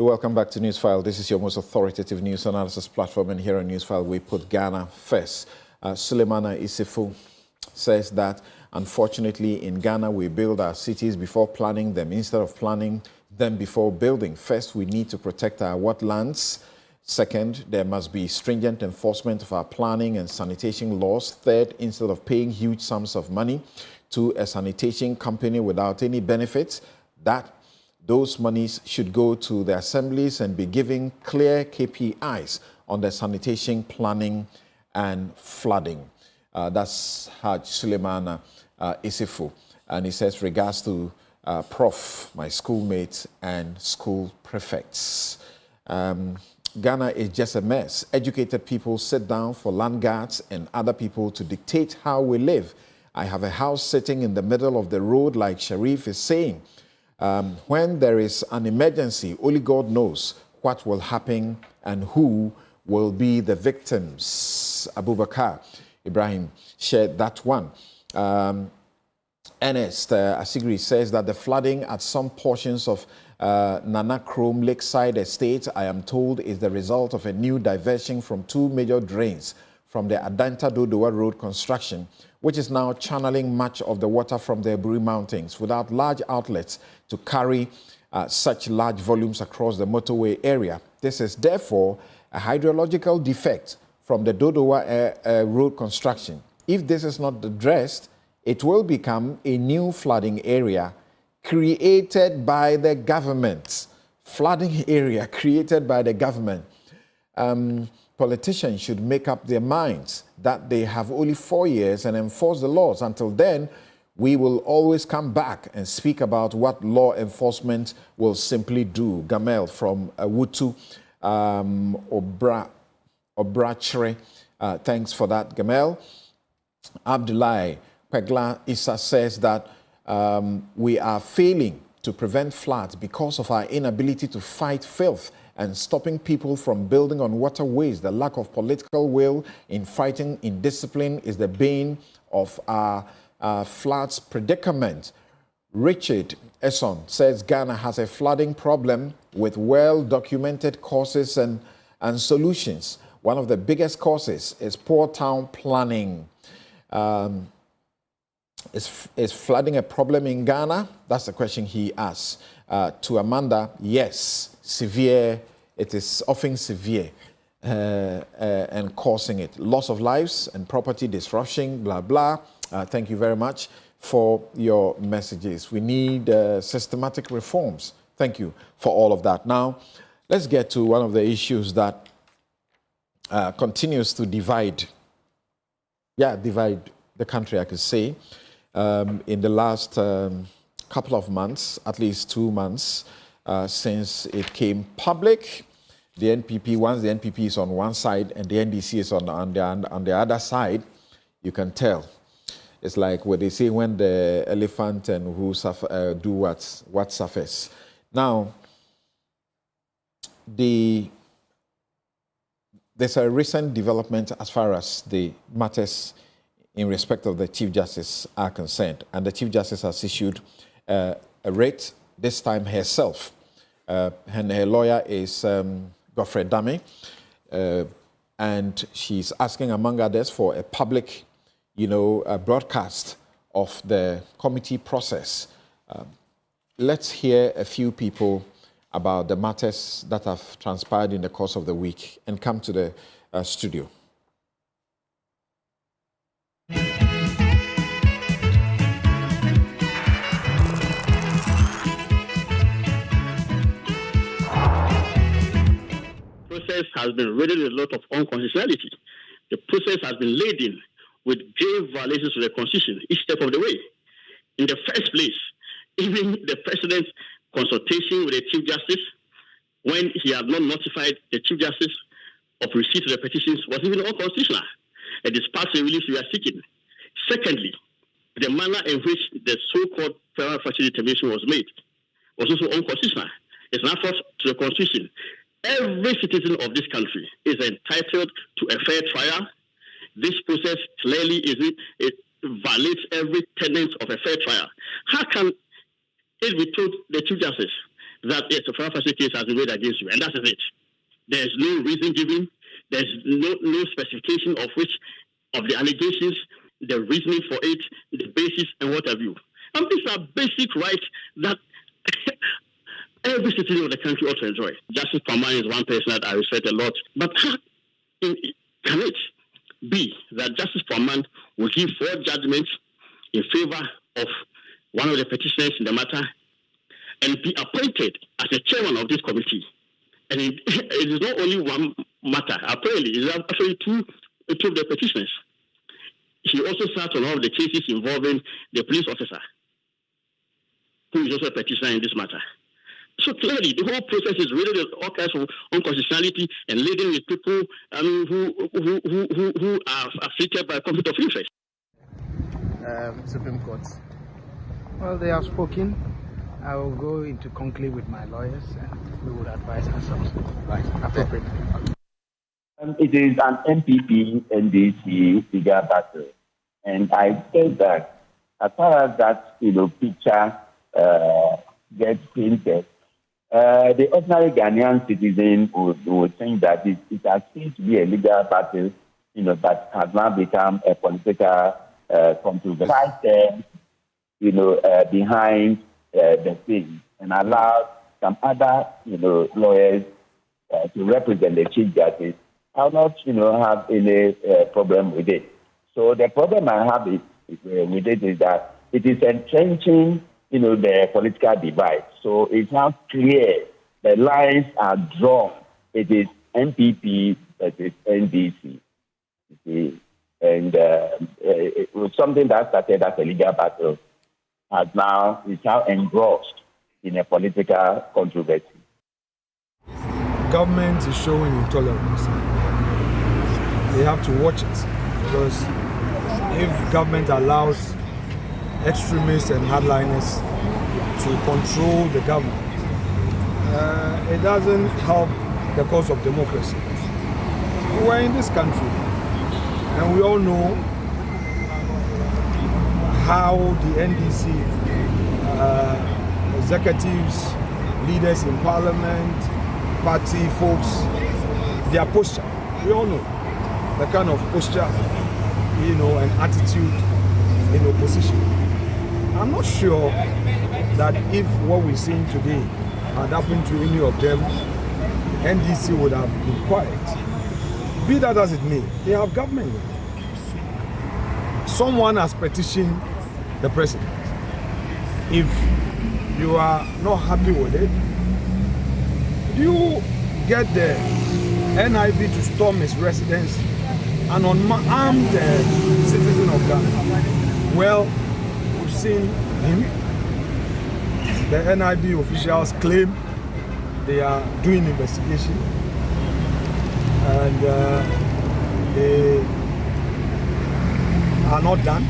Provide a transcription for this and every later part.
You're welcome back to Newsfile. This is your most authoritative news analysis platform, and here on Newsfile we put Ghana first. Sulemana Isifu says that unfortunately in Ghana we build our cities before planning them instead of planning them before building. First, we need to protect our wetlands. Second, there must be stringent enforcement of our planning and sanitation laws. Third, instead of paying huge sums of money to a sanitation company without any benefits, those monies should go to the assemblies and be given clear KPIs on the sanitation planning and flooding. That's Haj Suleiman Isifu. And he says, regards to Prof, my schoolmates and school prefects. Ghana is just a mess. Educated people sit down for land guards and other people to dictate how we live. I have a house sitting in the middle of the road, like Sharif is saying. When there is an emergency, only God knows what will happen and who will be the victims. Abubakar Ibrahim shared that one. Ernest Asigri says that the flooding at some portions of Nana Krom Lakeside Estate, I am told, is the result of a new diversion from two major drains from the Adanta Dodowa Road construction, which is now channeling much of the water from the Eburi Mountains without large outlets to carry such large volumes across the motorway area. This is therefore a hydrological defect from the Dodowa road construction. If this is not addressed, it will become a new flooding area created by the government. Flooding area created by the government. Politicians should make up their minds that they have only 4 years and enforce the laws. Until then, we will always come back and speak about what law enforcement will simply do. Gamel from Wutu Obrachere. Thanks for that, Gamel. Abdullahi Pegla Issa says that we are failing to prevent floods because of our inability to fight filth and stopping people from building on waterways. The lack of political will in fighting indiscipline is the bane of our floods predicament. Richard Esson says Ghana has a flooding problem with well-documented causes and solutions. One of the biggest causes is poor town planning. Is flooding a problem in Ghana? That's the question he asks. To Amanda, yes, severe. It is often severe and causing it. Loss of lives and property disruption, blah, blah. Thank you very much for your messages. We need systematic reforms. Thank you for all of that. Now, let's get to one of the issues that continues to divide the country, I could say. In the last couple of months, at least 2 months, since it came public, the NPP, once the NPP is on one side and the NDC is on the other side, you can tell. It's like what they say when the elephant and who suffer, do what suffers. Now, there's a recent development as far as the matters in respect of the Chief Justice are concerned. And the Chief Justice has issued a writ, this time herself. And her lawyer is Godfrey Dame. And she's asking, among others, for a public, a broadcast of the committee process. Let's hear a few people about the matters that have transpired in the course of the week and come to the studio. Process has been riddled with a lot of inconsistency. The process has been laden with grave violations of the Constitution each step of the way. In the first place, even the President's consultation with the Chief Justice, when he had not notified the Chief Justice of receipt of the petitions, was even unconstitutional. And despite the release we are seeking. Secondly, the manner in which the so-called Prema determination was made was also unconstitutional. It's not forced to the Constitution. Every citizen of this country is entitled to a fair trial. This process clearly it violates every tenet of a fair trial. How can it be told the Chief Justice that yes, a prima facie case has been made against you, and that is it. There's no reason given. There's no specification of which of the allegations, the reasoning for it, the basis, and what have you. And these are basic rights that every citizen of the country ought to enjoy. Justice Prema is one person that I respect a lot. But how can it be that Justice Prema will give 4 judgments in favor of one of the petitioners in the matter and be appointed as the chairman of this committee? And it is not only one matter. Apparently, it's actually two of the petitioners. He also sat on all of the cases involving the police officer, who is also a petitioner in this matter. So clearly, the whole process is really all kinds of unconstitutionality and leading with people who are afflicted by conflict of interest. Supreme Court. Well, they have spoken. I will go into conclave with my lawyers and we will advise ourselves. Right. Appropriate. It is an MPP NDC legal battle. And I said that as far as that picture gets painted, the ordinary Ghanaian citizen would think that it has seemed to be a legal battle, but has now become a political controversy, behind the scene, and allow some other, lawyers to represent the Chief Justice. I'll not, have any problem with it. So the problem I have with it is that it is entrenching, the political divide. So it's now clear the lines are drawn. It is NPP versus NDC. And it was something that started as a legal battle, is now engrossed in a political controversy. Government is showing intolerance. They have to watch it, because if government allows extremists and hardliners to control the government, it doesn't help the cause of democracy. We're in this country, and we all know how the NDC executives, leaders in parliament, party folks, their posture. We all know the kind of posture, and attitude in opposition. I'm not sure that if what we're seeing today had happened to any of them, NDC would have been quiet. Be that as it may, they have government. Someone has petitioned the president. If you are not happy with it, you get the NIV to storm his residence, an unarmed citizen of Ghana. Well, we've seen him. The NIV officials claim they are doing investigation, and they are not done.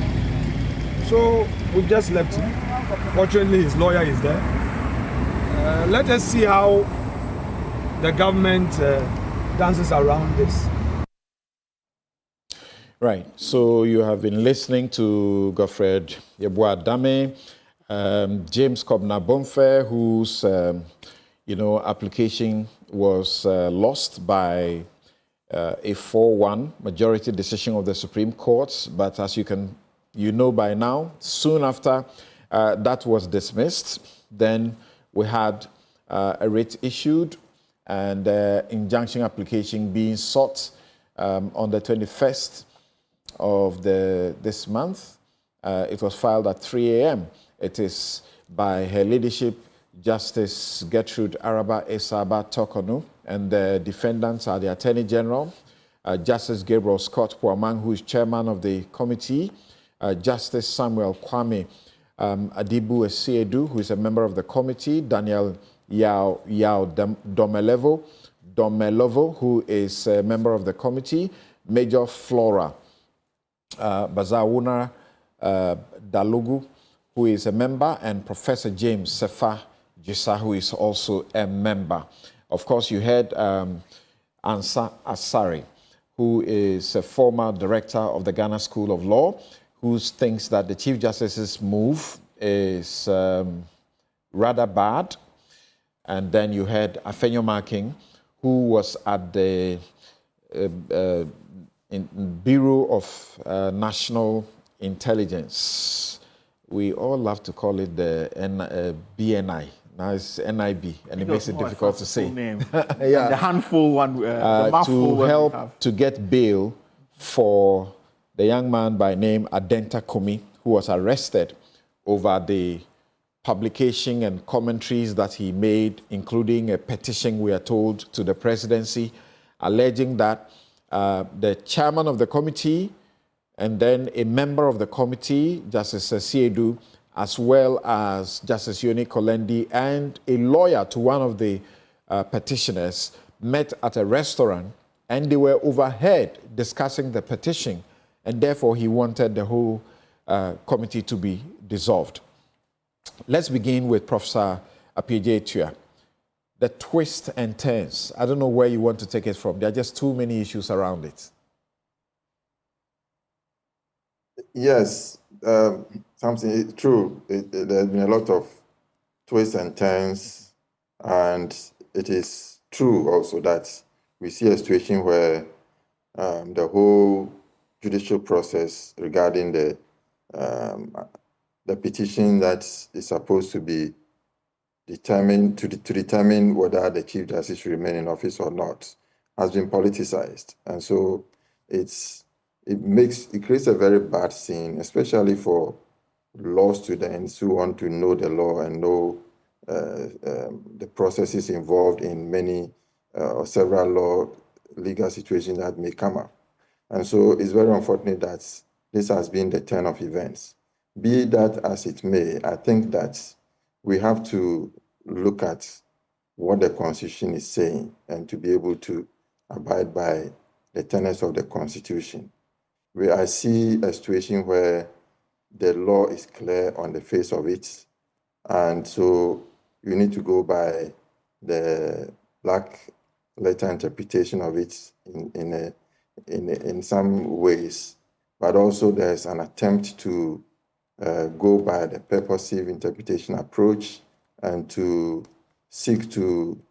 So we've just left him. Fortunately, his lawyer is there. Let us see how the government dances around this. Right. So you have been listening to Godfred Yeboah-Dame, James Kobna-Bomfe, whose application was lost by a 4-1 majority decision of the Supreme Court. But as you know by now, soon after that was dismissed, then we had a writ issued and injunction application being sought on the 21st of this month. It was filed at 3 a.m. It is by Her Ladyship Justice Gertrude Araba Esaba Tokonu, and the defendants are the Attorney General, Justice Gabriel Scott Puamang, who is chairman of the committee, Justice Samuel Kwame Adibu Esiedu, who is a member of the committee, Daniel Yao Domelovo, who is a member of the committee, Major Flora Bazawuna Dalugu, who is a member, and Professor James Sefa Jisa, who is also a member. Of course, you heard Ansa Asari, who is a former director of the Ghana School of Law, who thinks that the Chief Justice's move is rather bad, and then you had Afenyo Marking, who was at the Bureau of National Intelligence. We all love to call it the BNI. Now it's NIB, and it makes it difficult to say. Name. Yeah. The handful one, the mouthful to help to get bail for the young man by name Adenta Kumi, who was arrested over the publication and commentaries that he made, including a petition, we are told, to the presidency, alleging that the chairman of the committee and then a member of the committee, Justice Siedu, as well as Justice Yoni Kolendi, and a lawyer to one of the petitioners met at a restaurant, and they were overheard discussing the petition, and therefore he wanted the whole committee to be dissolved. Let's begin with Professor Appiagyei Tuah. The twists and turns. I don't know where you want to take it from. There are just too many issues around it. Yes, something true. There's been a lot of twists and turns, and it is true also that we see a situation where the whole judicial process regarding the petition that is supposed to be determined to determine whether the Chief Justice should remain in office or not has been politicized, and so it creates a very bad scene, especially for law students who want to know the law and know the processes involved in many or several legal situations that may come up. And so it's very unfortunate that this has been the turn of events. Be that as it may, I think that we have to look at what the Constitution is saying and to be able to abide by the tenets of the Constitution. Where I see a situation where the law is clear on the face of it, and so you need to go by the black letter interpretation of it in some ways, but also there's an attempt to go by the purposive interpretation approach and to seek to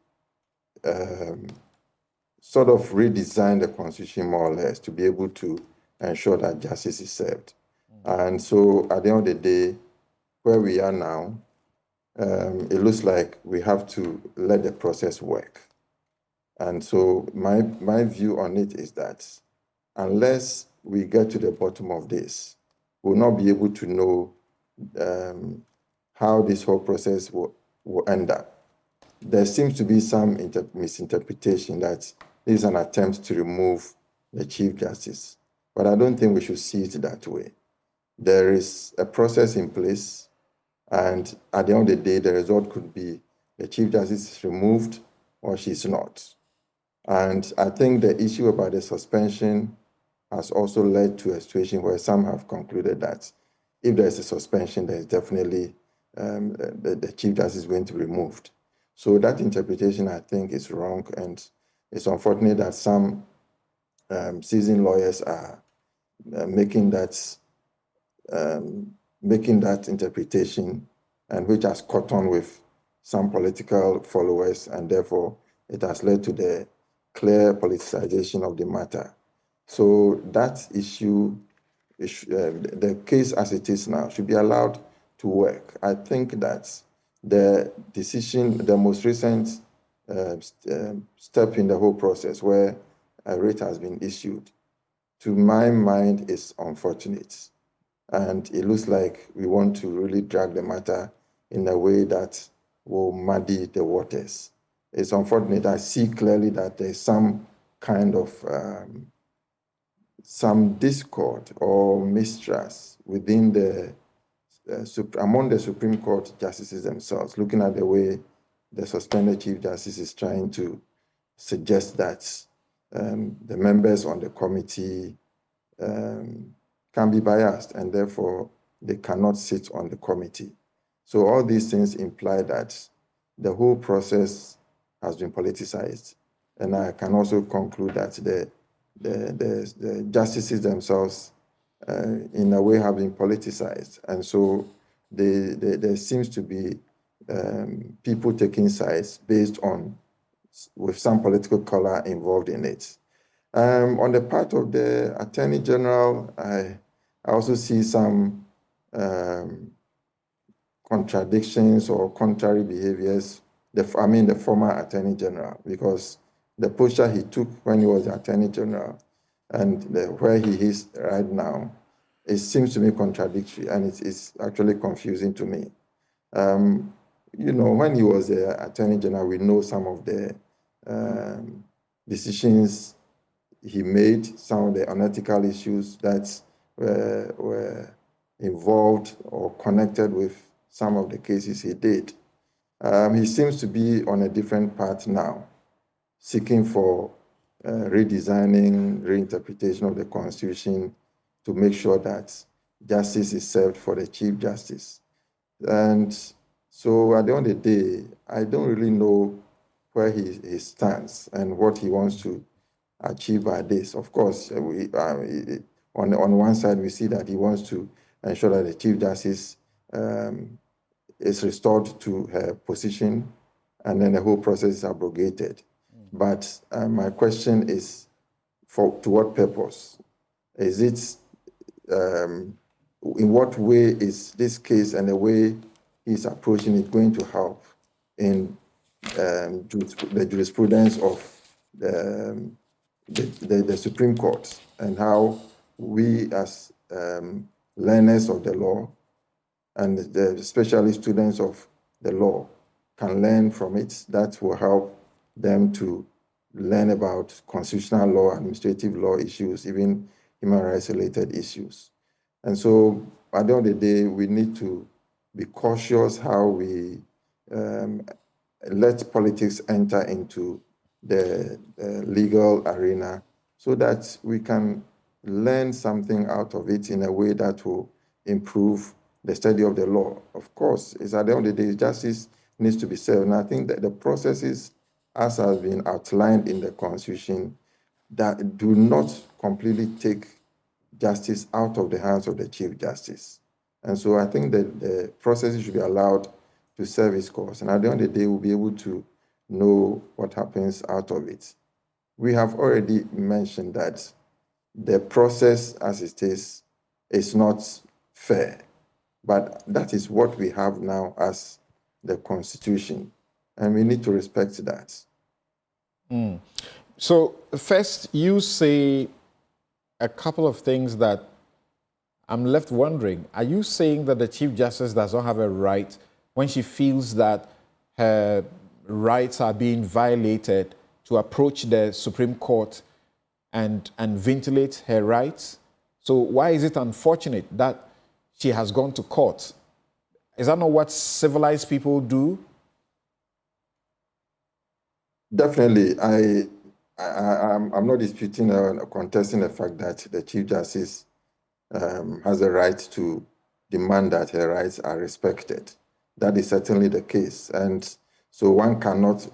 sort of redesign the Constitution more or less to be able to ensure that justice is served. And so at the end of the day, where we are now, it looks like we have to let the process work. And so my view on it is that unless we get to the bottom of this, we'll not be able to know how this whole process will end up. There seems to be some misinterpretation that this is an attempt to remove the Chief Justice. But I don't think we should see it that way. There is a process in place, and at the end of the day, the result could be the Chief Justice is removed or she's not. And I think the issue about the suspension has also led to a situation where some have concluded that if there's a suspension, there's definitely the Chief Justice is going to be removed. So that interpretation, I think, is wrong, and it's unfortunate that some seasoned lawyers are making that interpretation, and which has caught on with some political followers, and therefore it has led to the clear politicization of the matter. So that issue, the case as it is now, should be allowed to work. I think that the decision, the most recent step in the whole process where a writ has been issued, to my mind, is unfortunate. And it looks like we want to really drag the matter in a way that will muddy the waters. It's unfortunate. I see clearly that there's some kind of some discord or mistrust within among the Supreme Court justices themselves, looking at the way the suspended Chief Justice is trying to suggest that the members on the committee can be biased, and therefore they cannot sit on the committee. So all these things imply that the whole process has been politicized. And I can also conclude that the justices themselves, in a way, have been politicized. And so there seems to be people taking sides based on, with some political color involved in it. On the part of the Attorney General, I also see some contradictions or contrary behaviors. The former Attorney General, because the posture he took when he was the Attorney General and where he is right now, it seems to me contradictory, and it's actually confusing to me. When he was the Attorney General, we know some of the decisions he made, some of the unethical issues that were involved or connected with some of the cases he did. He seems to be on a different path now, seeking for redesigning, reinterpretation of the Constitution to make sure that justice is served for the Chief Justice. And so at the end of the day, I don't really know where he stands and what he wants to achieve by this. Of course, on one side, we see that he wants to ensure that the Chief Justice is restored to her position, and then the whole process is abrogated. But my question is, to what purpose? Is it, in what way is this case and the way he's approaching it going to help in the jurisprudence of the Supreme Court, and how we as learners of the law and especially students of the law can learn from it? That will help them to learn about constitutional law, administrative law issues, even human rights related issues. And so at the end of the day, we need to be cautious how we let politics enter into the legal arena, so that we can learn something out of it in a way that will improve the study of the law. Of course, it's at the end of the day, justice needs to be served. And I think that the processes, as has been outlined in the Constitution, that do not completely take justice out of the hands of the Chief Justice. And so I think that the processes should be allowed to serve its course. And at the end of the day, we'll be able to know what happens out of it. We have already mentioned that the process as it is not fair, but that is what we have now as the Constitution, and we need to respect that. So first, you say a couple of things that I'm left wondering. Are you saying that the Chief Justice does not have a right, when she feels that her rights are being violated, to approach the Supreme Court and ventilate her rights? So why is it unfortunate that she has gone to court? Is that not what civilized people do? Definitely. I'm not disputing or contesting the fact that the Chief Justice has a right to demand that her rights are respected. That is certainly the case. And so one cannot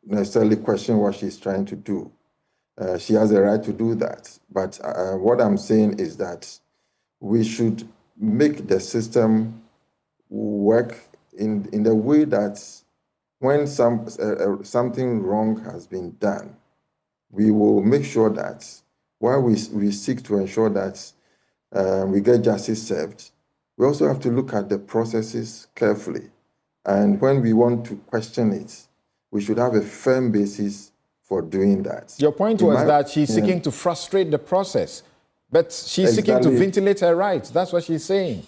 necessarily question what she's trying to do. She has a right to do that. But what I'm saying is that we should make the system work in the way that when something wrong has been done, we will make sure that while we seek to ensure that we get justice served, we also have to look at the processes carefully. And when we want to question it, we should have a firm basis for doing that. Your point was that she's seeking to frustrate the process, but she's seeking to ventilate her rights. That's what she's saying.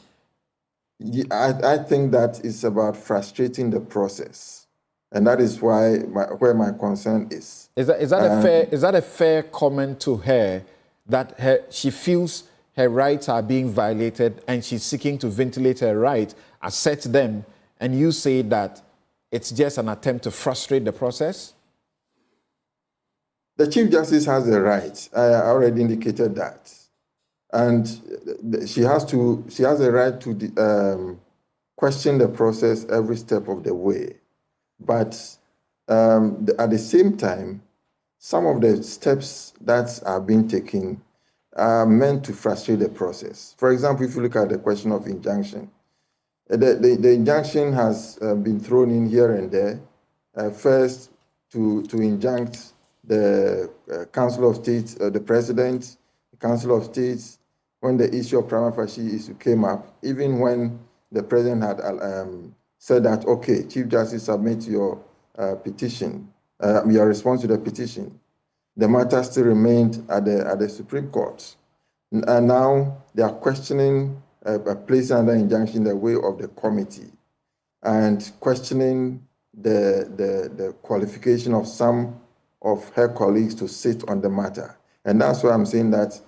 I think that it's about frustrating the process. And that is where my concern is. Is that a fair comment to her, that she feels her rights are being violated and she's seeking to ventilate her rights, assert them, and you say that it's just an attempt to frustrate the process? The Chief Justice has a right. I already indicated that. And she has a right to question the process every step of the way. But at the same time, some of the steps that are being taken are meant to frustrate the process. For example, if you look at the question of injunction, The injunction has been thrown in here and there. First, to injunct the Council of State, the President, the Council of States, when the issue of prima facie issue came up, even when the President had said that, okay, Chief Justice, submit your petition, your response to the petition, the matter still remained at the Supreme Court. And now they are questioning placing under injunction the way of the committee and questioning the qualification of some of her colleagues to sit on the matter. And that's why I'm saying that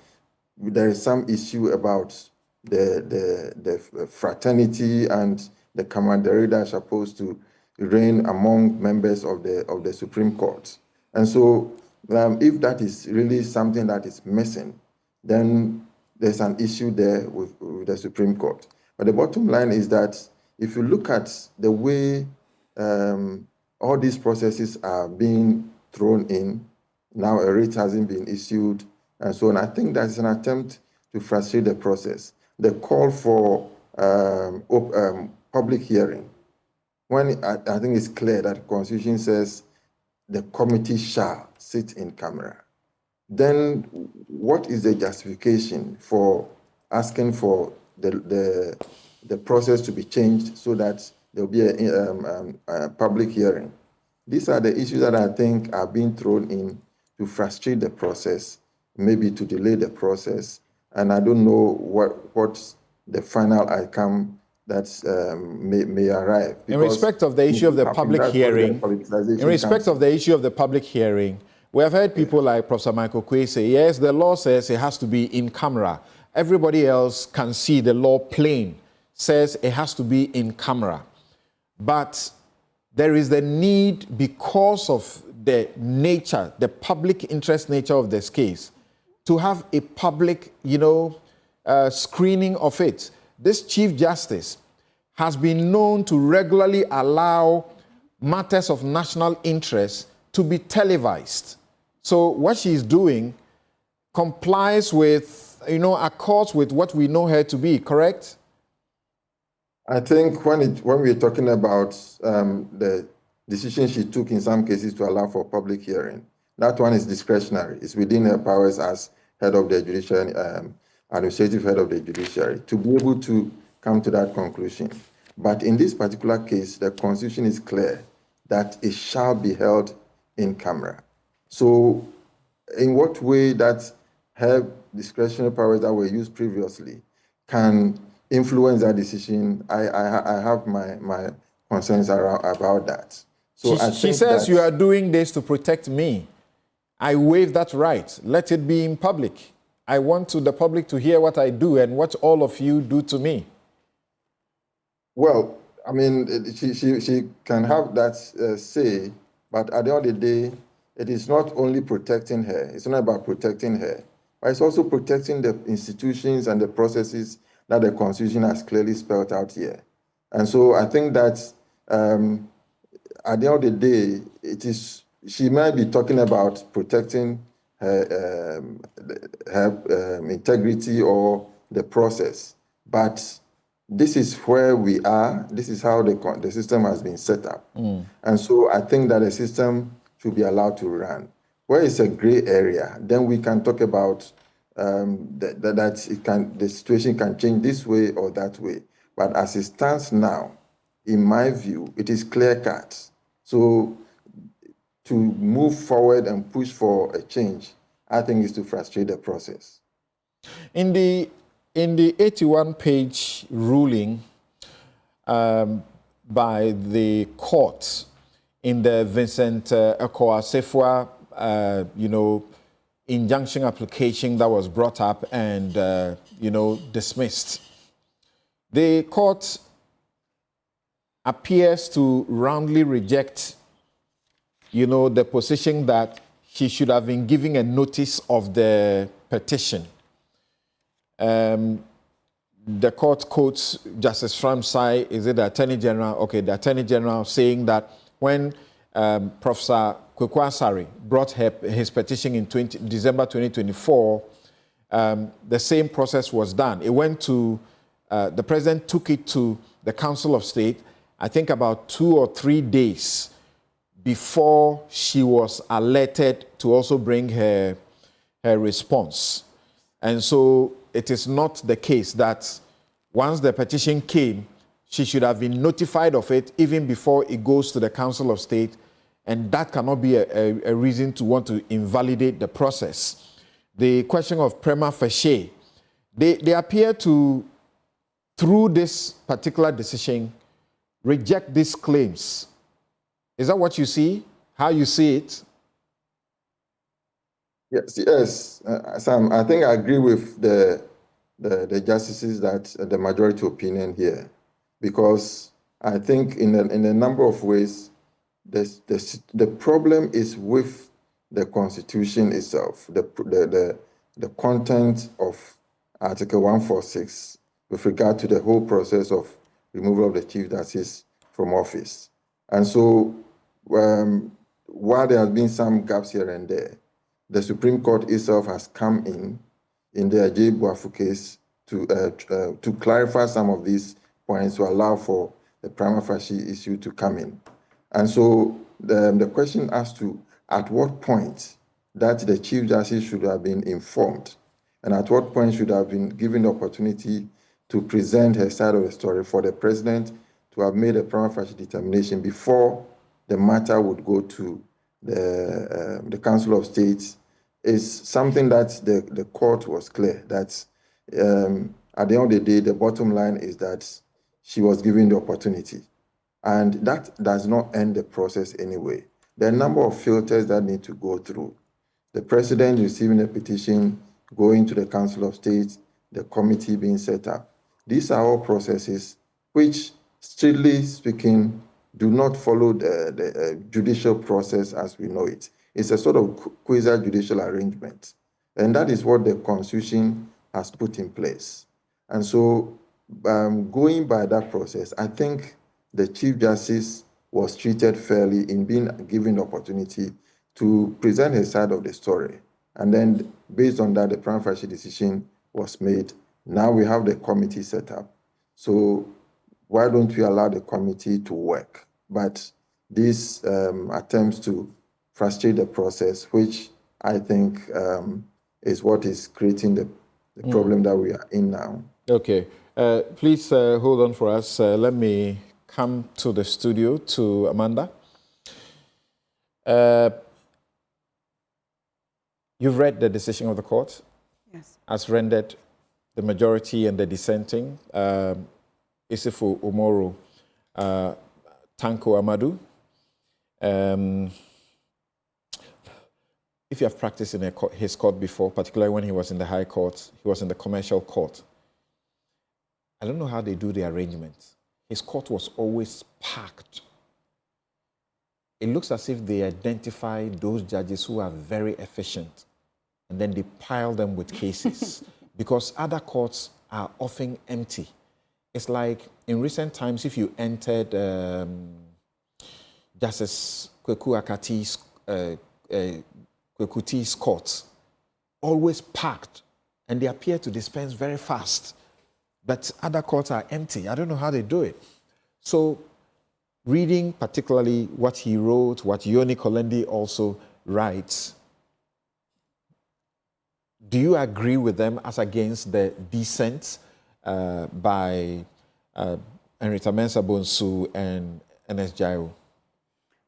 there is some issue about the fraternity and the camaraderie that are supposed to reign among members of the Supreme Court. And so if that is really something that is missing, then there's an issue there with the Supreme Court. But the bottom line is that if you look at the way all these processes are being thrown in, now a writ hasn't been issued, and so on, I think that's an attempt to frustrate the process. The call for public hearing, when I think it's clear that the Constitution says the committee shall sit in camera, then what is the justification for asking for the process to be changed so that there will be a public hearing? These are the issues that I think are being thrown in to frustrate the process, maybe to delay the process, and I don't know what the final outcome that may arrive. In respect of the issue of the public hearing, we have heard people like Professor Michael Quay say, yes, the law says it has to be in camera. Everybody else can see the law plain, says it has to be in camera. But there is the need, because of the nature, the public interest nature of this case, to have a public, screening of it. This Chief Justice has been known to regularly allow matters of national interest to be televised. So what she's doing complies with, accords with what we know her to be, correct? I think when we're talking about the decision she took in some cases to allow for public hearing, that one is discretionary. It's within her powers as head of the judiciary, administrative head of the judiciary, to be able to come to that conclusion. But in this particular case, the Constitution is clear that it shall be held in camera. So in what way that her discretionary powers that were used previously can influence that decision, I have my concerns about that. So she says you are doing this to protect me. I waive that right. Let it be in public. I want the public to hear what I do and what all of you do to me. Well, I mean, she can have that say, but at the end of the day, it is not only protecting her. It's not about protecting her, but it's also protecting the institutions and the processes that the Constitution has clearly spelled out here. And so I think that at the end of the day, she might be talking about protecting her integrity or the process, but this is where we are. This is how the system has been set up. And so I think that the system should be allowed to run. Where it's a gray area, then we can talk about the situation can change this way or that way. But as it stands now, in my view, it is clear-cut. So to move forward and push for a change, I think is to frustrate the process. In the 81-page ruling by the court in the Vincent Ekowa-Sefwa, injunction application that was brought up and, dismissed, the court appears to roundly reject, the position that she should have been giving a notice of the petition. The court quotes Justice Framsai, is it the Attorney General? Okay, the Attorney General saying that when Professor Kwekwasari brought his petition in December 2024, the same process was done. It went to the president took it to the Council of State, I think about 2 or 3 days before she was alerted to also bring her response. And so it is not the case that once the petition came, she should have been notified of it even before it goes to the Council of State, and that cannot be a reason to want to invalidate the process. The question of prima facie, they appear to, through this particular decision, reject these claims. Is that what you see? How you see it? Yes, Sam, I think I agree with the justices that the majority opinion here, because I think in a number of ways, the problem is with the Constitution itself, the content of Article 146 with regard to the whole process of removal of the Chief Justice from office. And so while there have been some gaps here and there, the Supreme Court itself has come in the Ajay Boafu case to clarify some of these points to allow for the prima facie issue to come in. And so the question as to at what point that the Chief Justice should have been informed and at what point should have been given the opportunity to present her side of the story for the president to have made a prima facie determination before the matter would go to the Council of State is something that the court was clear that at the end of the day, the bottom line is that she was given the opportunity. And that does not end the process anyway. There are a number of filters that need to go through. The president receiving a petition, going to the Council of State, the committee being set up. These are all processes which, strictly speaking, do not follow the judicial process as we know it. It's a sort of quasi-judicial arrangement. And that is what the Constitution has put in place. And so going by that process, I think the Chief Justice was treated fairly in being given the opportunity to present his side of the story. And then based on that, the prima facie decision was made. Now we have the committee set up. So why don't we allow the committee to work? But these attempts to frustrate the process, which I think is what is creating the problem that we are in now. Okay. Please hold on for us. Let me come to the studio to Amanda. You've read the decision of the court? Yes. As rendered, the majority and the dissenting, Isifu Umoru, Tanko Amadu. If you have practiced in his court before, particularly when he was in the High Court, he was in the Commercial Court. I don't know how they do the arrangements. His court was always packed. It looks as if they identify those judges who are very efficient, and then they pile them with cases because other courts are often empty. It's like in recent times, if you entered Justice Kweku Akati's court, always packed, and they appear to dispense very fast. But other courts are empty. I don't know how they do it. So reading particularly what he wrote, what Yoni Kolendi also writes, do you agree with them as against the dissent by Henrietta Mensah Bonsu and Ernest Jayo?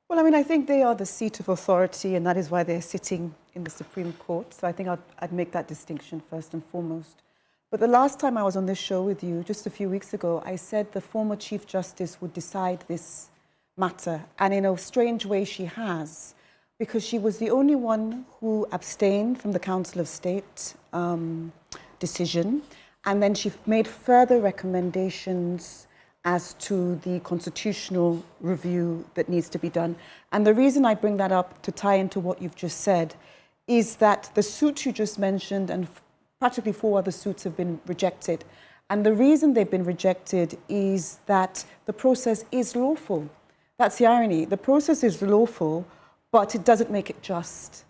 Well, I mean, I think they are the seat of authority, and that is why they're sitting in the Supreme Court. So I think I'd make that distinction first and foremost. But the last time I was on this show with you, just a few weeks ago, I said the former Chief Justice would decide this matter. And in a strange way, she has, because she was the only one who abstained from the Council of State decision. And then she made further recommendations as to the constitutional review that needs to be done. And the reason I bring that up to tie into what you've just said is that the suit you just mentioned and practically 4 other suits have been rejected. And the reason they've been rejected is that the process is lawful. That's the irony. The process is lawful, but it doesn't make it just,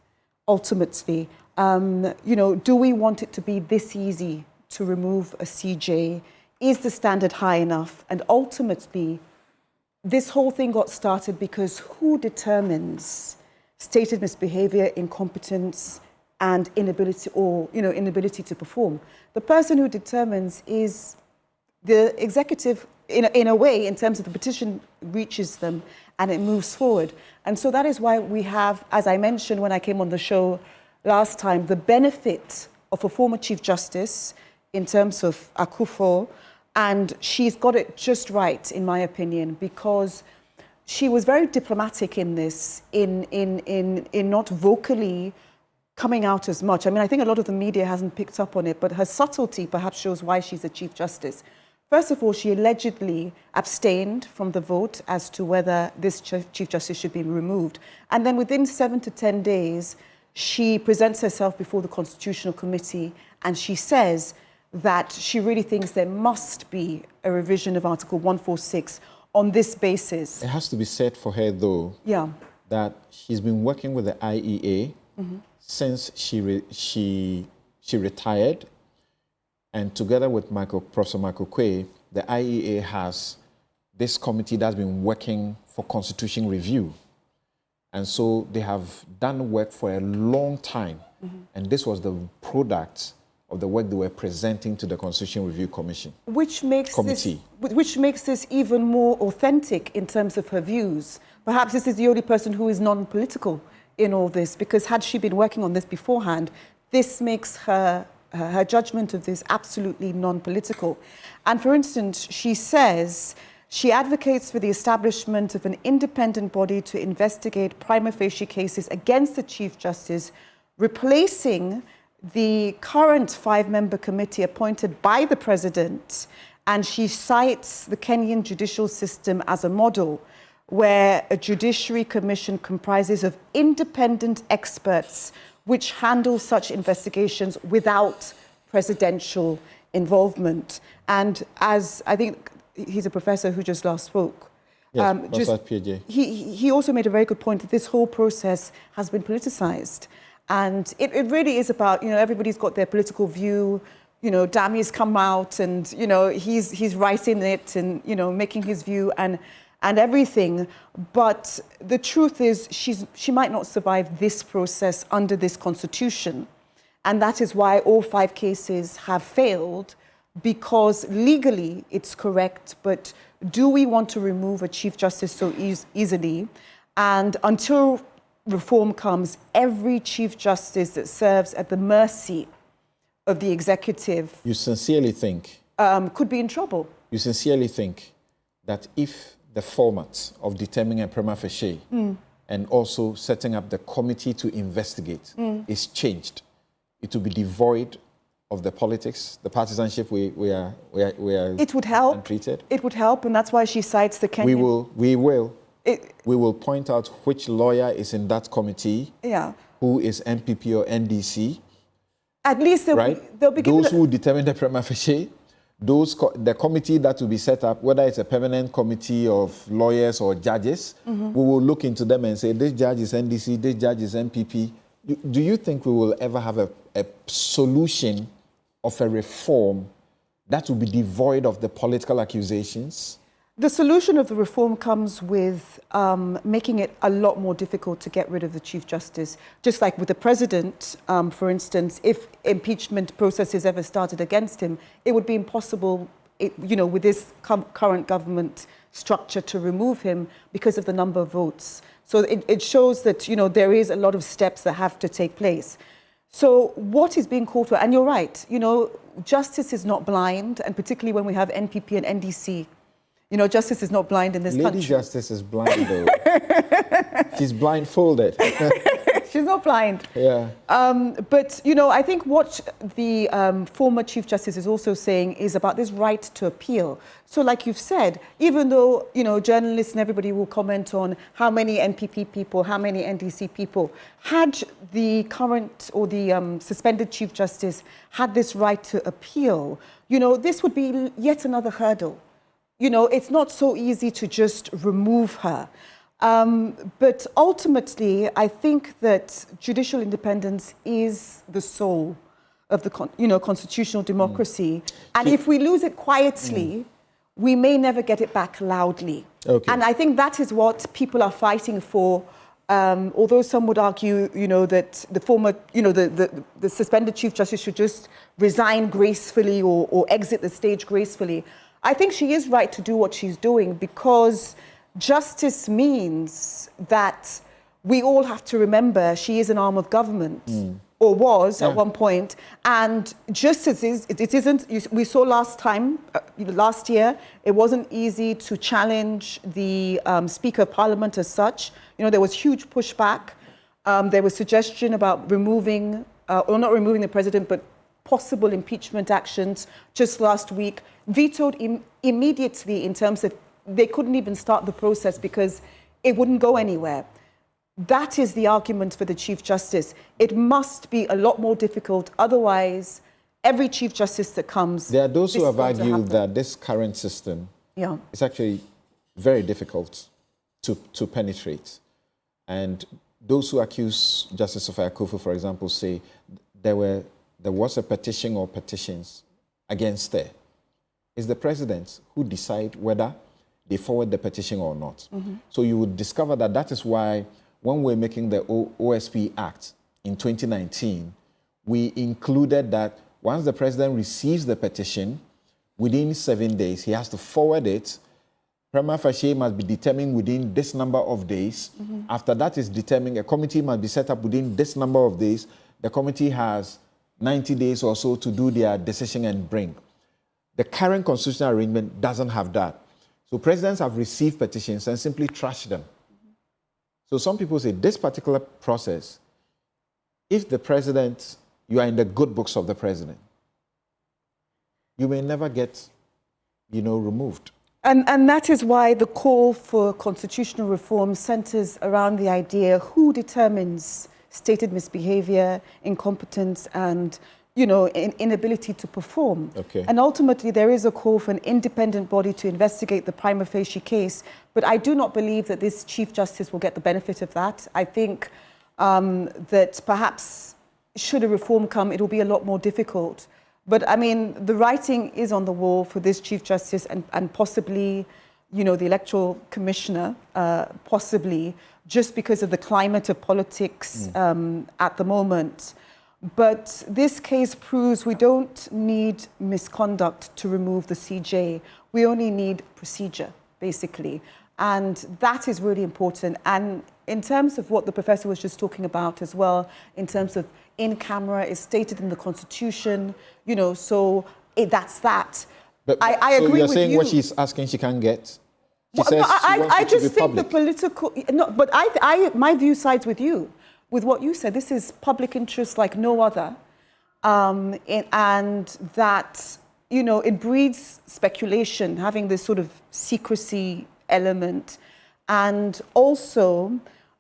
ultimately. You know, do we want it to be this easy to remove a CJ is the standard high enough? And ultimately, this whole thing got started because who determines stated misbehavior, incompetence, and inability to perform? The person who determines is the executive, in a way, in terms of the petition reaches them and it moves forward. And so that is why we have, as I mentioned when I came on the show last time, the benefit of a former Chief Justice in terms of Akufo, and she's got it just right, in my opinion, because she was very diplomatic in this, in not vocally coming out as much. I mean, I think a lot of the media hasn't picked up on it, but her subtlety perhaps shows why she's a Chief Justice. First of all, she allegedly abstained from the vote as to whether this Chief Justice should be removed. And then within 7 to 10 days, she presents herself before the Constitutional Committee and she says that she really thinks there must be a revision of Article 146 on this basis. It has to be said for her, though, that she's been working with the IEA since she retired. And together with Professor Michael Quay, the IEA has this committee that's been working for constitution review. And so they have done work for a long time. And this was the product of the work they were presenting to the Constitution Review Commission. Which makes this even more authentic in terms of her views. Perhaps this is the only person who is non-political in all this, because had she been working on this beforehand, this makes her judgment of this absolutely non-political. And for instance, she says she advocates for the establishment of an independent body to investigate prima facie cases against the Chief Justice, replacing the current 5-member committee appointed by the President. And she cites the Kenyan judicial system as a model, where a judiciary commission comprises of independent experts which handle such investigations without presidential involvement. And as I think he's a professor who just last spoke, he also made a very good point that this whole process has been politicized. And it really is about, everybody's got their political view. Dami's come out and, he's writing it and, making his view and everything. But the truth is she might not survive this process under this constitution. And that is why all 5 cases have failed, because legally it's correct, but do we want to remove a Chief Justice so easily? And until reform comes, every Chief Justice that serves at the mercy of the executive... You sincerely think... could be in trouble. You sincerely think that if the format of determining a prima facie and also setting up the committee to investigate is changed, it will be devoid of the politics, the partisanship we are it would help. Untreated. It would help, and that's why she cites the Kenyan... We will point out which lawyer is in that committee, who is MPP or NDC. At least they'll be those who determine the prima facie, the committee that will be set up, whether it's a permanent committee of lawyers or judges, we will look into them and say, this judge is NDC, this judge is MPP. Do you think we will ever have a solution of a reform that will be devoid of the political accusations? The solution of the reform comes with making it a lot more difficult to get rid of the Chief Justice. Just like with the President, for instance, if impeachment process is ever started against him, it would be impossible, with this current government structure to remove him because of the number of votes. So it shows that, there is a lot of steps that have to take place. So what is being called for, and you're right, justice is not blind, and particularly when we have NPP and NDC. Justice is not blind in this country. Lady Justice is blind, though. She's blindfolded. She's not blind. Yeah. But, I think what the former Chief Justice is also saying is about this right to appeal. So like you've said, even though, journalists and everybody will comment on how many NPP people, how many NDC people, had the current or the suspended Chief Justice had this right to appeal, this would be yet another hurdle. It's not so easy to just remove her. But ultimately, I think that judicial independence is the soul of the constitutional democracy. And if we lose it quietly, we may never get it back loudly. Okay. And I think that is what people are fighting for. Although some would argue, that the former, the suspended Chief Justice should just resign gracefully or exit the stage gracefully. I think she is right to do what she's doing, because justice means that we all have to remember she is an arm of government, or was at one point. And just as it isn't, we saw last year, it wasn't easy to challenge the Speaker of Parliament as such. There was huge pushback. There was suggestion about removing, or not removing the president, but possible impeachment actions just last week, vetoed immediately in terms of they couldn't even start the process because it wouldn't go anywhere. That is the argument for the Chief Justice. It must be a lot more difficult. Otherwise, every Chief Justice that comes... There are those who have argued that this current system is actually very difficult to penetrate. And those who accuse Justice Sophia Akufo, for example, say there was a petition or petitions against her. It's the president who decide whether they forward the petition or not. So you would discover that is why when we're making the OSP Act in 2019, we included that once the president receives the petition, within 7 days, he has to forward it. Prema facie must be determined within this number of days. After that is determined, a committee must be set up within this number of days. The committee has 90 days or so to do their decision and bring. The current constitutional arrangement doesn't have that. So presidents have received petitions and simply trash them. So some people say this particular process, if the president, you are in the good books of the president, you may never get, removed. And that is why the call for constitutional reform centers around the idea who determines stated misbehavior, incompetence, and inability to perform. Okay. And ultimately, there is a call for an independent body to investigate the prima facie case. But I do not believe that this Chief Justice will get the benefit of that. I think that perhaps should a reform come, it will be a lot more difficult. But I mean, the writing is on the wall for this Chief Justice and possibly, the Electoral Commissioner, possibly, just because of the climate of politics at the moment. But this case proves we don't need misconduct to remove the CJ. We only need procedure, basically. And that is really important. And in terms of what the professor was just talking about as well, in terms of Incamera is stated in the Constitution, so that's that. But, I agree with you. So you're saying what she's asking she can't get? She says I just think public. the political... No, but my view sides with you, with what you said. This is public interest like no other. And that, it breeds speculation, having this sort of secrecy element. And also,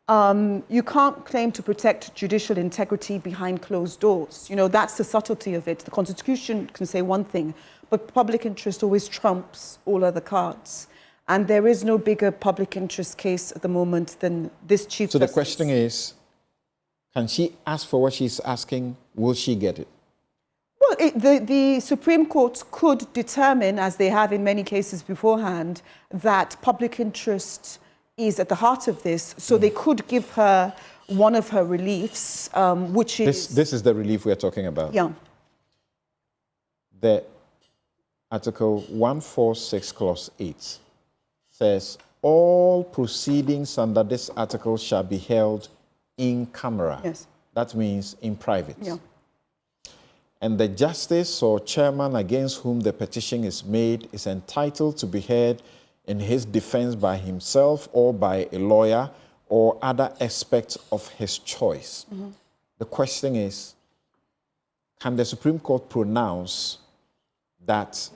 you can't claim to protect judicial integrity behind closed doors. That's the subtlety of it. The Constitution can say one thing, but public interest always trumps all other cards. And there is no bigger public interest case at the moment than this Chief Justice. So the question is, can she ask for what she's asking? Will she get it? Well, the Supreme Court could determine, as they have in many cases beforehand, that public interest is at the heart of this. So they could give her one of her reliefs, which is... This is the relief we're talking about. Yeah. The Article 146, Clause 8 says, all proceedings under this article shall be held in camera. Yes. That means in private. Yeah. And the justice or chairman against whom the petition is made is entitled to be heard in his defense by himself or by a lawyer or other expert of his choice. The question is, can the Supreme Court pronounce that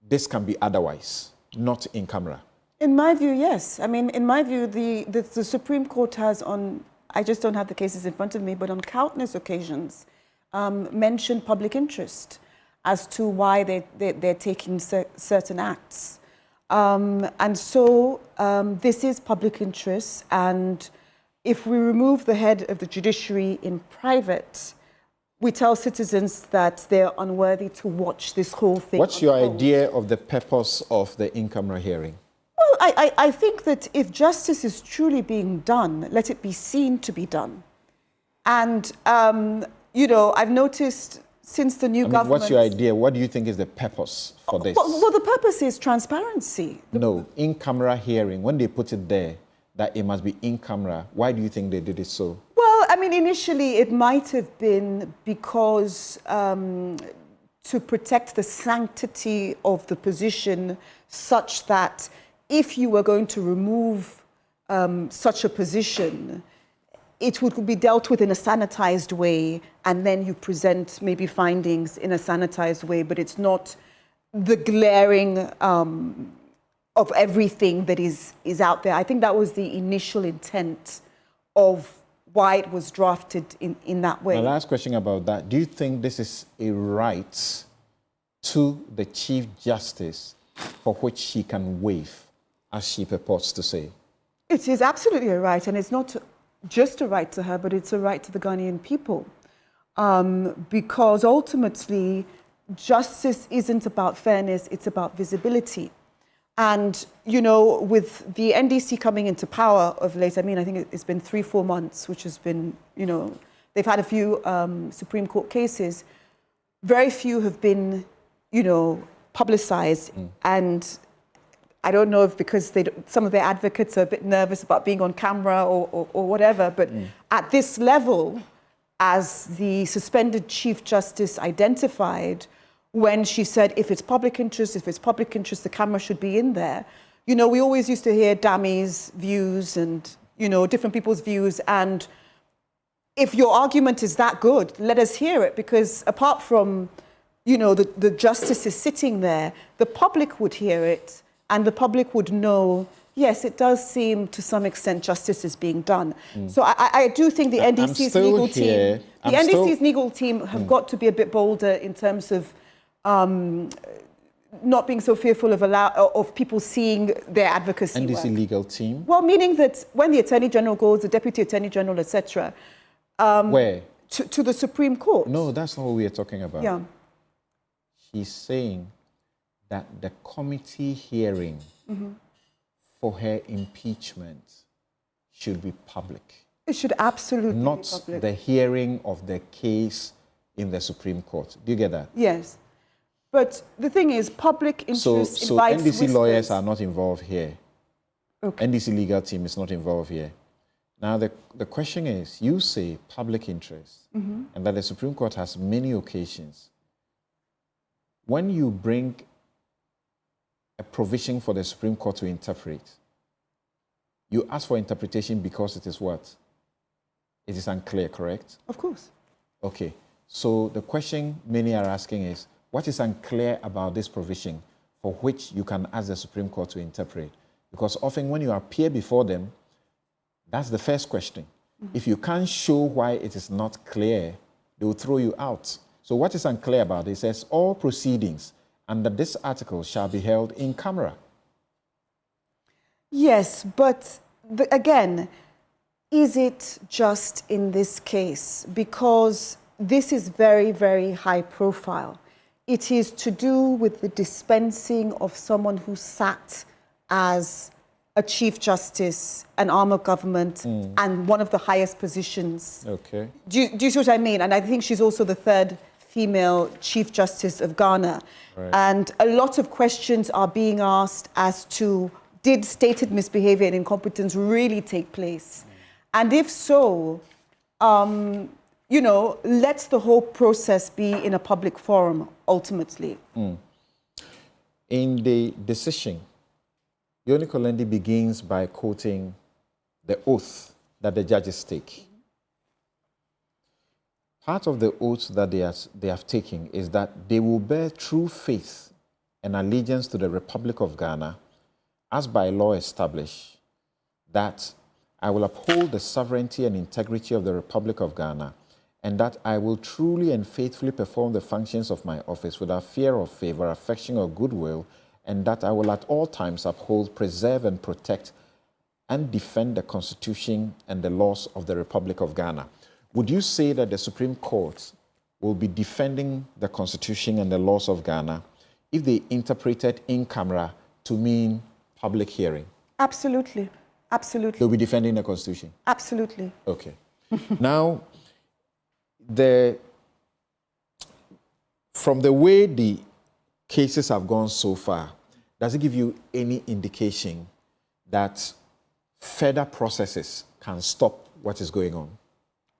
this can be otherwise, not in camera? In my view, yes. I mean, in my view, the Supreme Court has on, I just don't have the cases in front of me, but on countless occasions mentioned public interest as to why they're taking certain acts. And so this is public interest, and if we remove the head of the judiciary in private, we tell citizens that they're unworthy to watch this whole thing. What's your idea of the purpose of the Incamera hearing? Well, I think that if justice is truly being done, let it be seen to be done. And, you know, I've noticed since the new government... What's your idea? What do you think is the purpose for this? Well, the purpose is transparency. No, in-camera hearing, when they put it there, that it must be in-camera, why do you think they did it so? Well, I mean, initially it might have been because to protect the sanctity of the position such that if you were going to remove such a position, it would be dealt with in a sanitized way, and then you present maybe findings in a sanitized way, but it's not the glaring of everything that is out there. I think that was the initial intent of why it was drafted in that way. My last question about that, do you think this is a right to the Chief Justice for which she can waive, as she purports to say? It is absolutely a right, and it's not just a right to her, but it's a right to the Ghanaian people. Because ultimately, justice isn't about fairness, it's about visibility. And, you know, with the NDC coming into power of late, I mean, I think it's been 3-4 months, which has been, you know, they've had a few Supreme Court cases. Very few have been, you know, publicized. And I don't know if because some of their advocates are a bit nervous about being on camera or whatever, but at this level, as the suspended Chief Justice identified, when she said, if it's public interest, the camera should be in there. You know, we always used to hear Dami's views and, you know, different people's views. And if your argument is that good, let us hear it, because apart from, you know, the justices sitting there, the public would hear it and the public would know, yes, it does seem to some extent justice is being done. So I do think the NDC's legal team have got to be a bit bolder in terms of not being so fearful of people seeing their advocacy NDC work. legal team? Well, meaning that when the Attorney General goes, the Deputy Attorney General, etc. Where? To the Supreme Court. No, that's not what we are talking about. Yeah. She's saying that the committee hearing for her impeachment should be public. It should absolutely be public. Not the hearing of the case in the Supreme Court. Do you get that? Yes. But the thing is, public interest so invites NDC whispers. lawyers are not involved here. Okay. NDC legal team is not involved here. Now, the question is, you say public interest, and that the Supreme Court has many occasions. When you bring a provision for the Supreme Court to interpret, you ask for interpretation because it is what? It is unclear, correct? Of course. Okay. So the question many are asking is, what is unclear about this provision for which you can ask the Supreme Court to interpret? Because often when you appear before them, that's the first question. If you can't show why it is not clear, they will throw you out. So what is unclear about it? It says all proceedings under this article shall be held in camera. Yes, but again, is it just in this case? Because this is very, very high profile. It is to do with the dispensing of someone who sat as a Chief Justice, an arm of government, and one of the highest positions. Okay. Do you see what I mean? And I think she's also the third female Chief Justice of Ghana. Right. And a lot of questions are being asked as to, did stated misbehavior and incompetence really take place? And if so, you know, let the whole process be in a public forum, ultimately. In the decision, Yoni Kolendi begins by quoting the oath that the judges take. Part of the oath that they have taken is that they will bear true faith and allegiance to the Republic of Ghana, as by law established, that I will uphold the sovereignty and integrity of the Republic of Ghana, and that I will truly and faithfully perform the functions of my office without fear or favor, affection or goodwill, and that I will at all times uphold, preserve, and protect and defend the Constitution and the laws of the Republic of Ghana. Would you say that the Supreme Court will be defending the Constitution and the laws of Ghana if they interpreted Incamera to mean public hearing? Absolutely. Absolutely. They'll be defending the Constitution? Absolutely. Okay. Now, from the way the cases have gone so far, does it give you any indication that further processes can stop what is going on?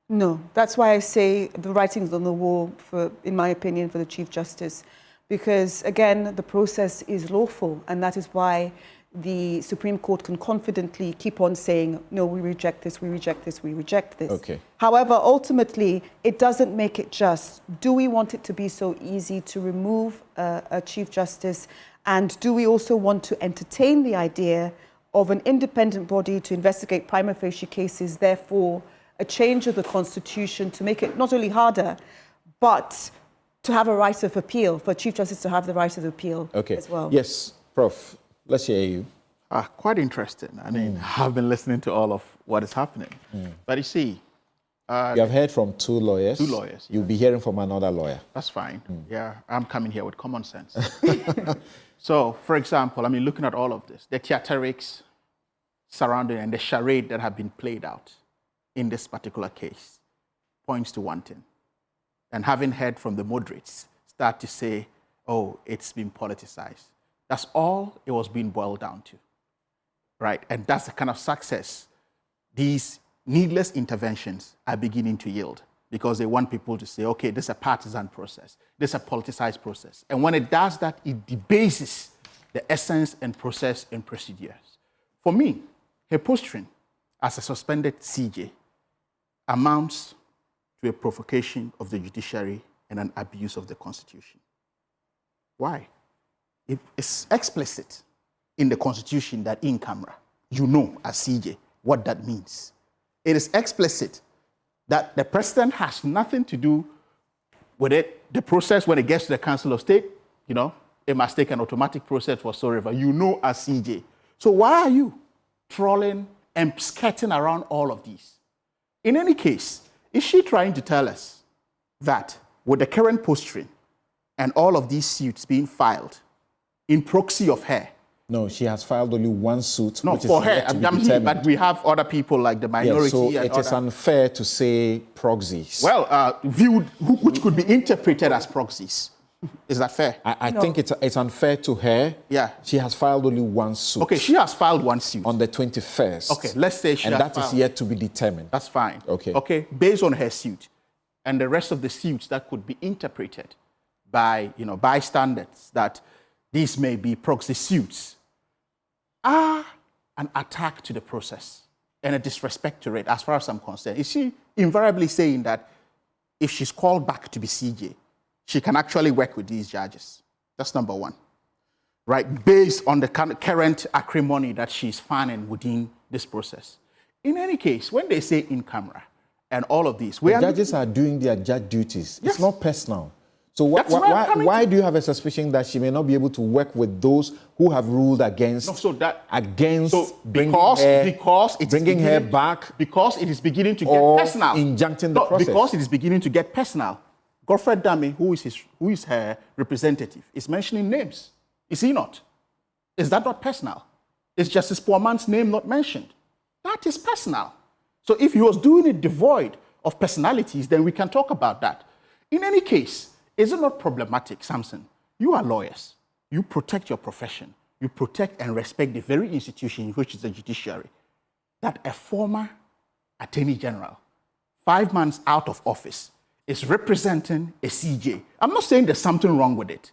No. That's why I say the writing's on the wall, in my opinion, for the Chief Justice. Because, again, the process is lawful, and that is why the Supreme Court can confidently keep on saying, no, we reject this, we reject this, we reject this. Okay. However, ultimately, it doesn't make it just. Do we want it to be so easy to remove a Chief Justice? And do we also want to entertain the idea of an independent body to investigate prima facie cases, therefore a change of the Constitution to make it not only harder, but to have a right of appeal, for Chief Justice to have the right of appeal as well? Yes, Prof. Let's hear you. Quite interesting. I mean, I've been listening to all of what is happening. But you see... you have heard from two lawyers. Two lawyers. You'll be hearing from another lawyer. That's fine. Yeah, I'm coming here with common sense. So, for example, I mean, looking at all of this, the theatrics surrounding and the charade that have been played out in this particular case points to one thing. And having heard from the moderates start to say, oh, it's been politicized. That's all it was being boiled down to, right? And that's the kind of success these needless interventions are beginning to yield, because they want people to say, okay, this is a partisan process, this is a politicized process. And when it does that, it debases the essence and process and procedures. For me, her posturing as a suspended CJ amounts to a provocation of the judiciary and an abuse of the Constitution. Why? It is explicit in the Constitution that in camera, you know as CJ what that means. It is explicit that the president has nothing to do with it. The process, when it gets to the Council of State, you know, it must take an automatic process whatsoever. You know as CJ. So why are you trolling and skirting around all of these? In any case, is she trying to tell us that with the current posturing and all of these suits being filed in proxy of her? No, she has filed only one suit. No, for her, but we have other people like the minority. Yes, so it is unfair to say proxies. Well, which could be interpreted as proxies. Is that fair? I think it's unfair to her. Yeah. She has filed only one suit. Okay, she has filed one suit. On the 21st. Okay, let's say she has filed. And that is yet to be determined. That's fine. Okay. Okay, based on her suit and the rest of the suits that could be interpreted by, bystanders that these may be proxy suits, are an attack to the process and a disrespect to it, as far as I'm concerned. Is she invariably saying that if she's called back to be CJ, she can actually work with these judges? That's number one, right? Based on the current acrimony that she's fanning within this process. In any case, when they say in camera and all of these... The judges are doing their judge duties. Yes. It's not personal. So why do you have a suspicion that she may not be able to work with those who have ruled against bringing her back? Because it is beginning to get personal. Injuncting the process. Because it is beginning to get personal. Godfred Dami, who is her representative, is mentioning names. Is he not? Is that not personal? Is Justice Poorman's name not mentioned? That is personal. So if he was doing it devoid of personalities, then we can talk about that. In any case, is it not problematic, Samson? You are lawyers. You protect your profession. You protect and respect the very institution which is the judiciary. That a former attorney general, 5 months out of office, is representing a CJ. I'm not saying there's something wrong with it,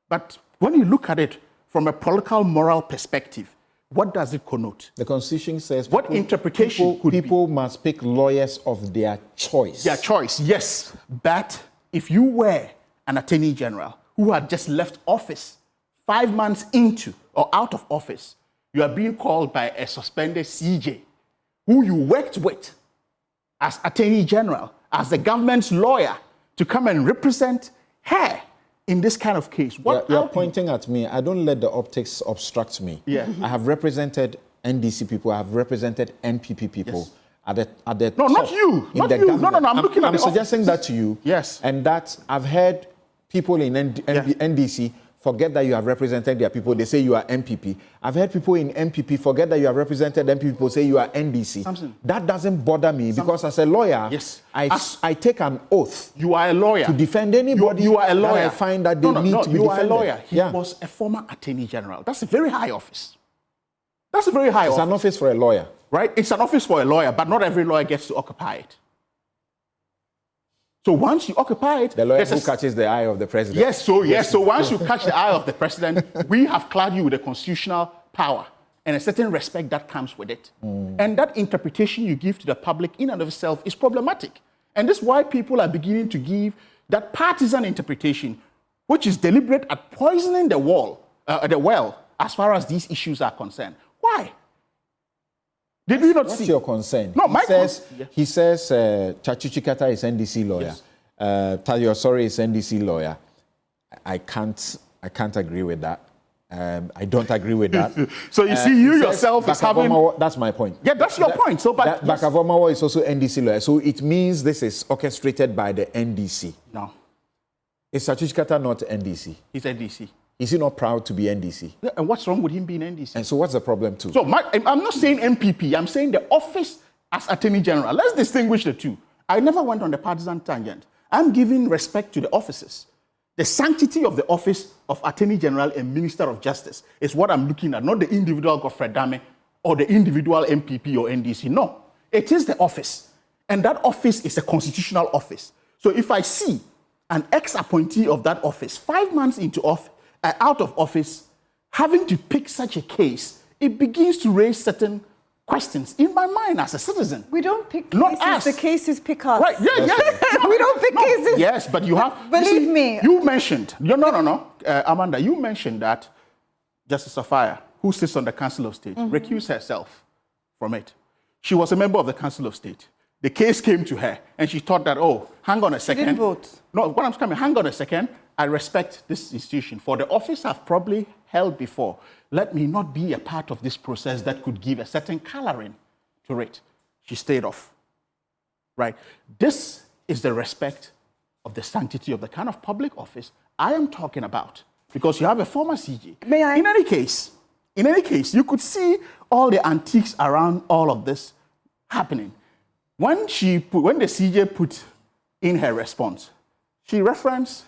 but when you look at it from a political, moral perspective, what does it connote? The Constitution says what interpretation people must pick lawyers of their choice. Their choice, yes. But if you were an attorney general who had just left office 5 months into or out of office, you are being called by a suspended CJ who you worked with as attorney general, as the government's lawyer, to come and represent her in this kind of case. You're pointing at me. I don't let the optics obstruct me. Yeah. I have represented NDC people. I've represented NPP people. Yes. At the No, top not you. in Not the you. government. No, I'm looking at I'm the suggesting offices. that to you. Yes. And that I've heard people in NDC forget that you have represented their people. They say you are MPP. I've heard people in MPP forget that you have represented MPP. People say you are NDC. Samson. That doesn't bother me because as a lawyer, yes. I take an oath. You are a lawyer. To defend anybody you are a lawyer. that I find that they need to be defended. You are a lawyer. He was a former attorney general. That's a very high office. That's a very high office. It's an office for a lawyer. Right? It's an office for a lawyer, but not every lawyer gets to occupy it. So once you occupy it... The lawyer who catches the eye of the president. Yes, so once you catch the eye of the president, we have clad you with a constitutional power and a certain respect that comes with it. And that interpretation you give to the public in and of itself is problematic. And this is why people are beginning to give that partisan interpretation, which is deliberate at poisoning the well as far as these issues are concerned. Why? Did we not see? What's your concern? No, he says Chachu Chikata is NDC lawyer. Yes. Tayo Sori is NDC lawyer. I can't agree with that. I don't agree with that. So you see, you yourself is having... That's my point. Yeah, that's your point. So, but Bakavomawo is also NDC lawyer. So it means this is orchestrated by the NDC. No. Is Chachu Chikata not NDC? He's NDC. Is he not proud to be NDC? Yeah, and what's wrong with him being NDC? And so what's the problem too? So I'm not saying MPP. I'm saying the office as Attorney General. Let's distinguish the two. I never went on the partisan tangent. I'm giving respect to the offices. The sanctity of the office of Attorney General and Minister of Justice is what I'm looking at, not the individual Godfred Dame or the individual MPP or NDC. No, it is the office. And that office is a constitutional office. So if I see an ex-appointee of that office 5 months out of office, having to pick such a case, it begins to raise certain questions in my mind as a citizen. We don't pick cases, not us. The cases pick us. Right, yeah. We don't pick cases. Yes, but you have... Believe me. You mentioned... Amanda, you mentioned that Justice Sophia, who sits on the Council of State, recused herself from it. She was a member of the Council of State. The case came to her, and she thought that, hang on a second. She didn't vote. No, what I'm saying, hang on a second. I respect this institution. For the office I've probably held before, let me not be a part of this process that could give a certain coloring to it. She stayed off. Right? This is the respect of the sanctity of the kind of public office I am talking about. Because you have a former CJ. May I? In any case, you could see all the antiques around all of this happening. When the CJ put in her response, she referenced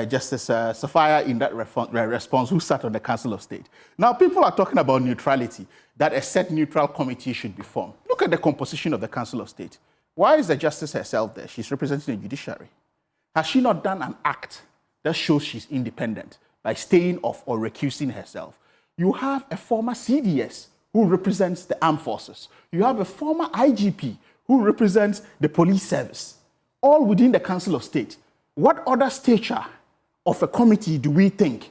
Justice Sophia in that response, who sat on the Council of State. Now, people are talking about neutrality, that a set neutral committee should be formed. Look at the composition of the Council of State. Why is the justice herself there? She's representing the judiciary. Has she not done an act that shows she's independent by staying off or recusing herself? You have a former CDS who represents the armed forces. You have a former IGP who represents the police service, all within the Council of State. What other stature of a committee do we think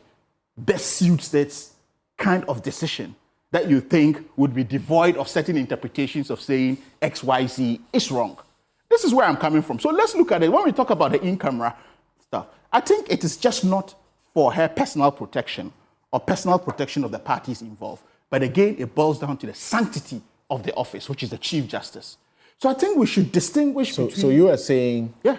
best suits this kind of decision that you think would be devoid of certain interpretations of saying XYZ is wrong? This is where I'm coming from. So let's look at it. When we talk about the Incamera stuff, I think it is just not for her personal protection or personal protection of the parties involved. But again, it boils down to the sanctity of the office, which is the Chief Justice. So I think we should distinguish between... So you are saying... Yeah.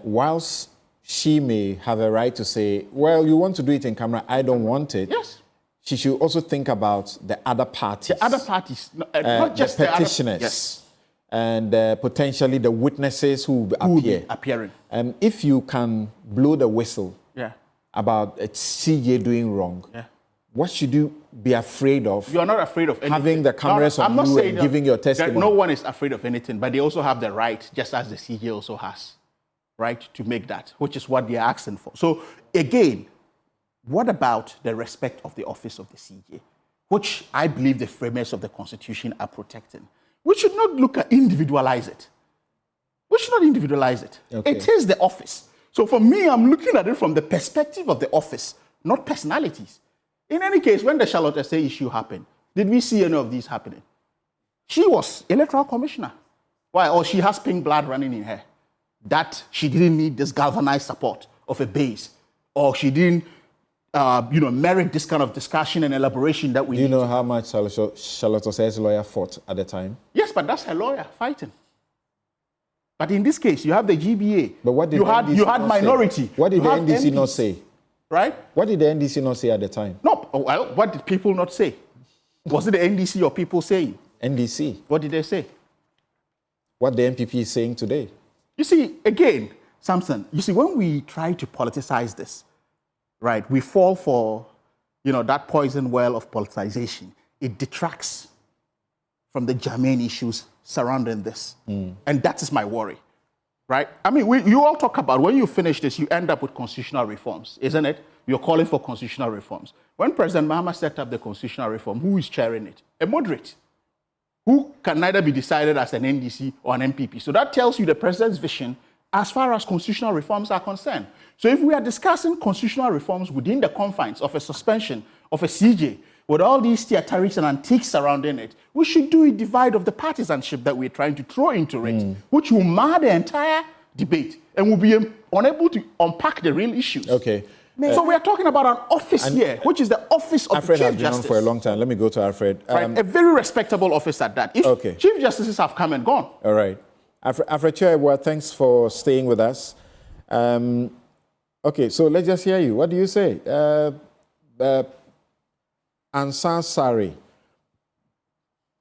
Whilst she may have a right to say, well, you want to do it in camera, I don't want it. Yes. She should also think about the other parties. The other parties, not just the petitioners. Yes. And potentially the witnesses who will be appearing. If you can blow the whistle about a CJ doing wrong, what should you be afraid of? You are not afraid of anything. Having the cameras on you and giving your testimony. No one is afraid of anything, but they also have the right, just as the CJ also has, right, to make that, which is what they are asking for. So again, what about the respect of the office of the CJ, which I believe the framers of the Constitution are protecting? We should not look at individualize it. We should not individualize it. Okay. It is the office. So for me, I'm looking at it from the perspective of the office, not personalities. In any case, when the Charlotte Essay issue happened, did we see any of these happening? She was electoral commissioner. Why? Or she has pink blood running in her. That she didn't need this galvanized support of a base. Or she didn't merit this kind of discussion and elaboration that we Do you need. know how much Charlotte Osei's lawyer fought at the time? Yes, but that's her lawyer fighting. But in this case, you have the GBA. But what did you the had NDC minority. Say? What did the NDC MPs, not say? Right? What did the NDC not say at the time? No. Well, what did people not say? Was it the NDC or people saying? NDC. What did they say? What the MPP is saying today. You see, again, Samson, when we try to politicize this, right, we fall for, that poison well of politicization. It detracts from the germane issues surrounding this. And that is my worry, right? I mean, you all talk about, when you finish this, you end up with constitutional reforms, isn't it? You're calling for constitutional reforms. When President Mahama set up the constitutional reform, who is chairing it? A moderate, who can neither be decided as an NDC or an MPP. So that tells you the president's vision as far as constitutional reforms are concerned. So if we are discussing constitutional reforms within the confines of a suspension of a CJ, with all these theatrics and antiques surrounding it, we should do a divide of the partisanship that we're trying to throw into it, which will mar the entire debate and will be unable to unpack the real issues. Okay. So we are talking about an office here, which is the office of Alfred the has Chief been Justice. on for a long time. Let me go to Alfred. Right, a very respectable office at that. If Chief Justices have come and gone. All right. Alfred Choiwa, thanks for staying with us. Okay, so let's just hear you. What do you say? Ansar Sari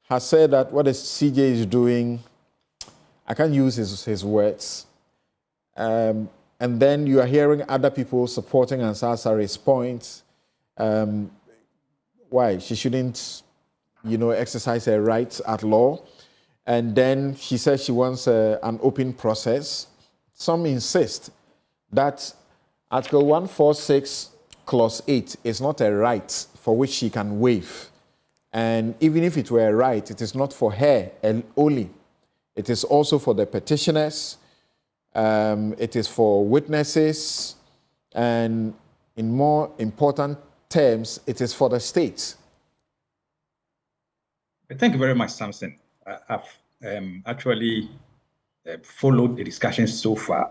has said that what the CJ is doing, I can't use his words. And then you are hearing other people supporting Ansar Sari's point. Why? She shouldn't, exercise her rights at law. And then she says she wants an open process. Some insist that Article 146, Clause 8 is not a right for which she can waive. And even if it were a right, it is not for her only. It is also for the petitioners. It is for witnesses. And in more important terms, it is for the state. Thank you very much, Samson. I've actually followed the discussion so far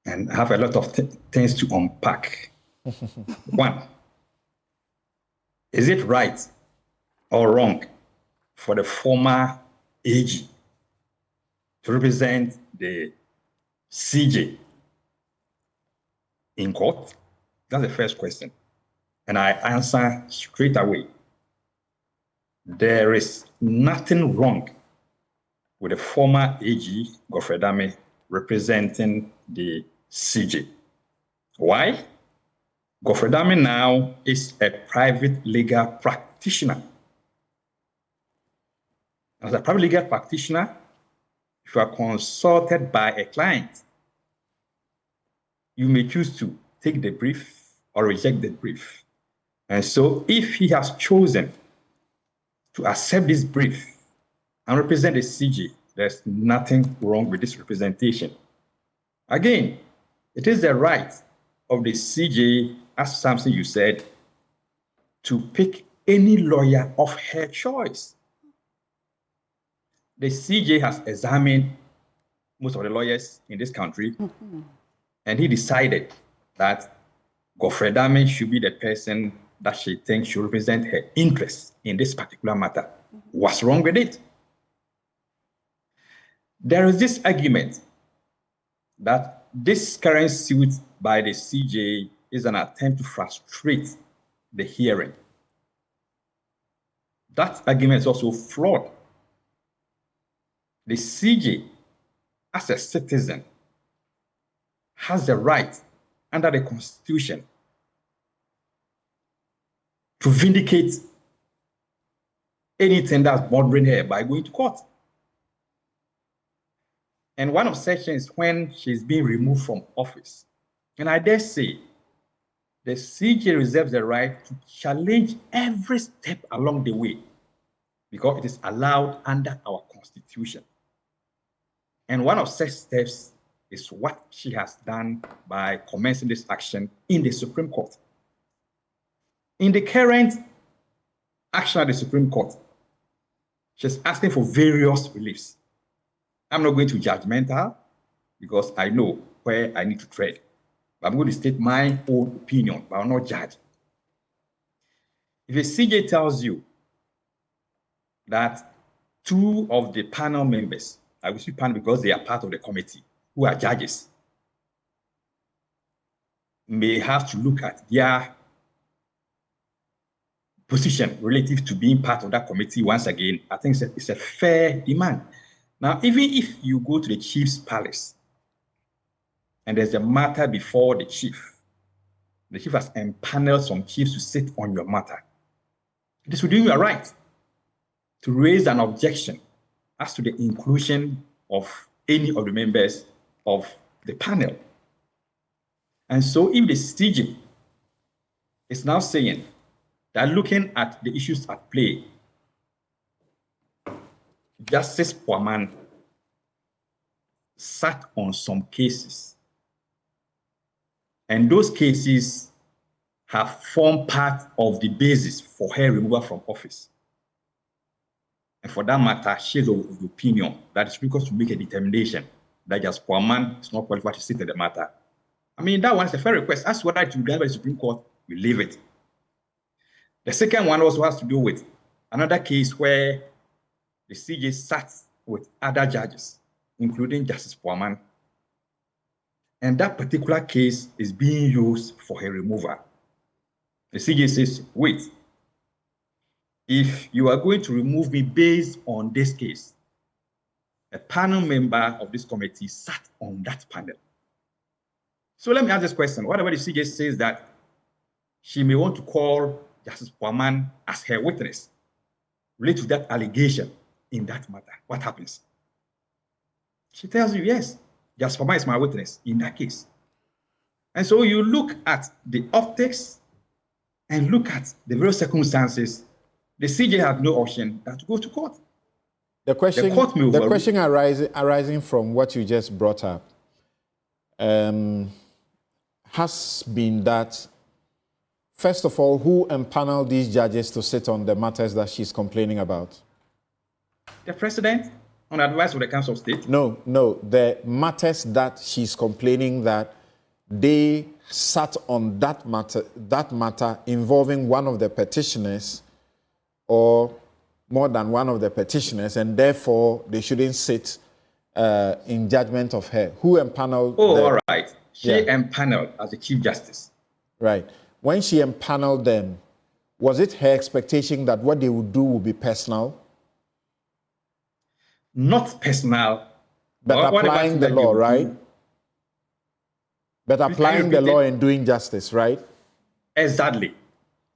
and have a lot of things to unpack. One, is it right or wrong for the former AG to represent the CJ in court? That's the first question. And I answer straight away. There is nothing wrong with the former AG, Godfrey Dame, representing the CJ. Why? Godfrey Dame now is a private legal practitioner. As a private legal practitioner, if you are consulted by a client, you may choose to take the brief or reject the brief. And so if he has chosen to accept this brief and represent the CJ, there's nothing wrong with this representation. Again, it is the right of the CJ, as Samson you said, to pick any lawyer of her choice. The CJ has examined most of the lawyers in this country, and he decided that Godfrey Dame should be the person that she thinks should represent her interests in this particular matter. What's wrong with it? There is this argument that this current suit by the CJ is an attempt to frustrate the hearing. That argument is also flawed. The CJ, as a citizen, has the right under the Constitution to vindicate anything that's bothering her by going to court. And one of such is when she's being removed from office. And I dare say, the CJ reserves the right to challenge every step along the way because it is allowed under our Constitution. And one of such steps is what she has done by commencing this action in the Supreme Court. In the current action at the Supreme Court, she's asking for various reliefs. I'm not going to judgment her because I know where I need to tread. But I'm going to state my own opinion, but I'll not judge If a CJ tells you that two of the panel members, I will say panel because they are part of the committee, who are judges, may have to look at their position relative to being part of that committee once again, I think it's a fair demand. Now, even if you go to the chief's palace and there's a matter before the chief has empaneled some chiefs to sit on your matter, this will do you a right to raise an objection as to the inclusion of any of the members of the panel. And so if the CJ is now saying that looking at the issues at play, Justice Prema sat on some cases, and those cases have formed part of the basis for her removal from office. And for that matter, she is of the opinion that it's because to make a determination that Justice Prema is not qualified to sit in the matter. I mean, that one's a fair request. As what I to grant by the Supreme Court, we leave it. The second one also has to do with another case where the CJ sat with other judges, including Justice Prema, and that particular case is being used for her removal. The CJ says, wait, if you are going to remove me based on this case, a panel member of this committee sat on that panel. So let me ask this question. Whatever the CJ says that she may want to call Justice Prema as her witness related to that allegation in that matter, what happens? She tells you, yes, Justice Prema is my witness in that case. And so you look at the optics and look at the various circumstances. The CJ has no option than to go to court. The question arising from what you just brought up has been that, first of all, who empaneled these judges to sit on the matters that she's complaining about? The president, on advice of the Council of State. No, the matters that she's complaining that they sat on that matter involving one of the petitioners or more than one of the petitioners, and therefore they shouldn't sit in judgment of her. Who empaneled? All right. She empaneled as the Chief Justice. Right. When she empaneled them, was it her expectation that what they would do would be personal? Not personal. But applying the law, right? But applying the law and doing justice, right? Exactly.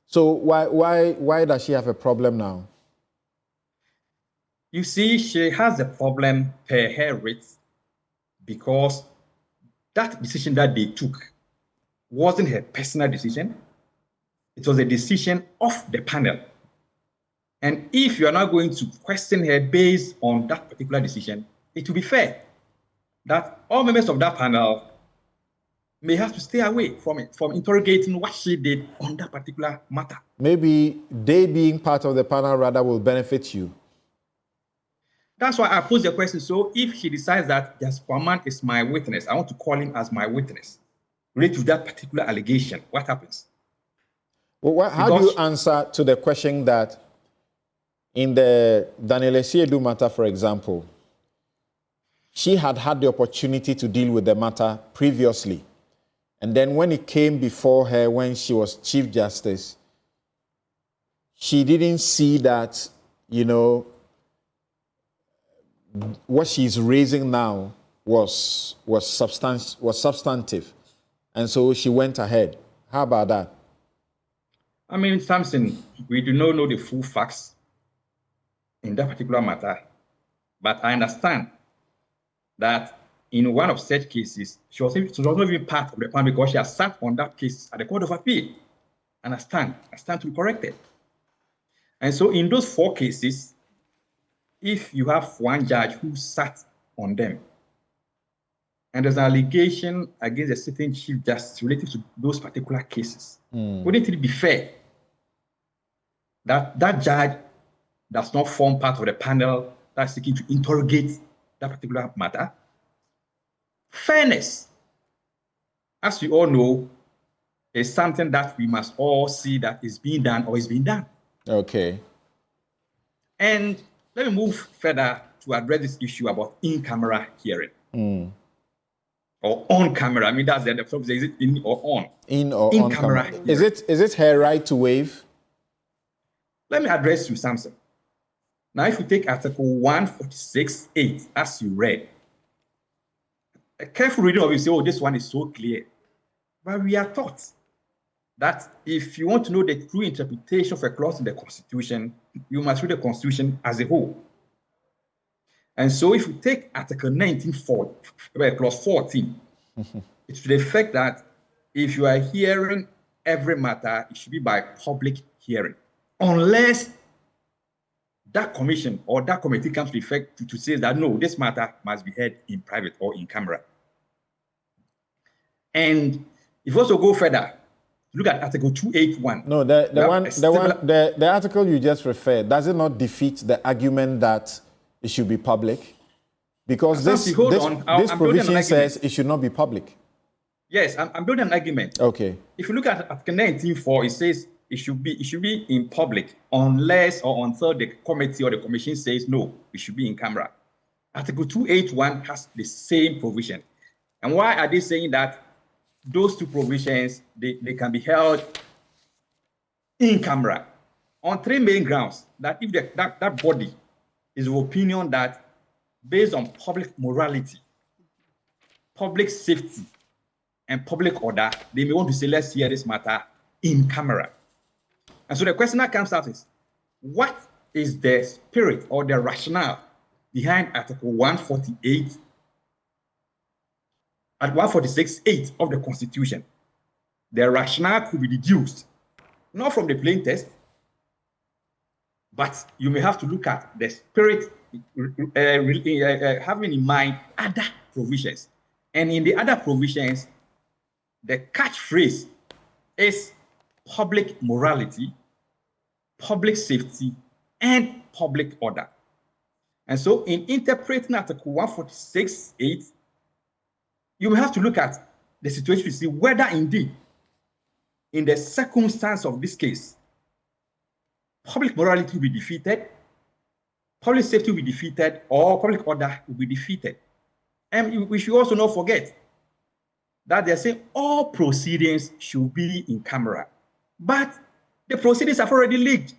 So why does she have a problem now? You see, she has a problem per her rates because that decision that they took wasn't her personal decision. It was a decision of the panel. And if you are not going to question her based on that particular decision, it will be fair that all members of that panel may have to stay away from interrogating what she did on that particular matter. Maybe they being part of the panel rather will benefit you. That's why I pose the question. So if she decides that Justice Prema is my witness, I want to call him as my witness related to that particular allegation, what happens? Well, how do you answer to the question that in the Daniel Esiedu matter, for example, she had the opportunity to deal with the matter previously. And then when it came before her, when she was Chief Justice, she didn't see that, what she's raising now was substantive. And so she went ahead. How about that? I mean, Samson, we do not know the full facts in that particular matter, but I understand that in one of such cases, she was not even part of the panel because she has sat on that case at the Court of Appeal. And I stand to be corrected. And so in those 4 cases, if you have one judge who sat on them, and there's an allegation against a certain Chief Justice related to those particular cases, wouldn't it be fair that that judge does not form part of the panel that's seeking to interrogate that particular matter? Fairness. As we all know, is something that we must all see that is being done or is being done. Okay. And let me move further to address this issue about in-camera hearing. Or on camera. I mean, that's the problem. Is it in or on? In or in on camera. Hearing. Is it her right to waive? Let me address you, Samson. Now, if you take Article 146.8, as you read, a careful reading of it, you say, oh, this one is so clear. But we are taught that if you want to know the true interpretation of a clause in the Constitution, you must read the Constitution as a whole. And so if you take Article 19.4, Clause 14, it's to the effect that if you are hearing every matter, it should be by public hearing, unless that commission or that committee comes to effect to say that, no, this matter must be heard in private or in camera. And if you also go further, look at Article 281. No, the article you just referred, does it not defeat the argument that it should be public? Because this provision says it should not be public. Yes, I'm building an argument. Okay. If you look at Article 19.4, it says it should be in public unless or until the committee or the commission says no, it should be in camera. Article 281 has the same provision. And why are they saying that those two provisions, they can be held in camera? On three main grounds. That if that body is of opinion that based on public morality, public safety, and public order, they may want to say, let's hear this matter in camera. And so the question that comes out is, what is the spirit or the rationale behind Article 148 and 146.8 of the Constitution? The rationale could be deduced, not from the plain text, but you may have to look at the spirit, having in mind other provisions. And in the other provisions, the catchphrase is public morality, public safety, and public order. And so in interpreting Article 146.8, you will have to look at the situation to see whether indeed, in the circumstance of this case, public morality will be defeated, public safety will be defeated, or public order will be defeated. And we should also not forget that they're saying all proceedings should be in camera. But the proceedings have already leaked.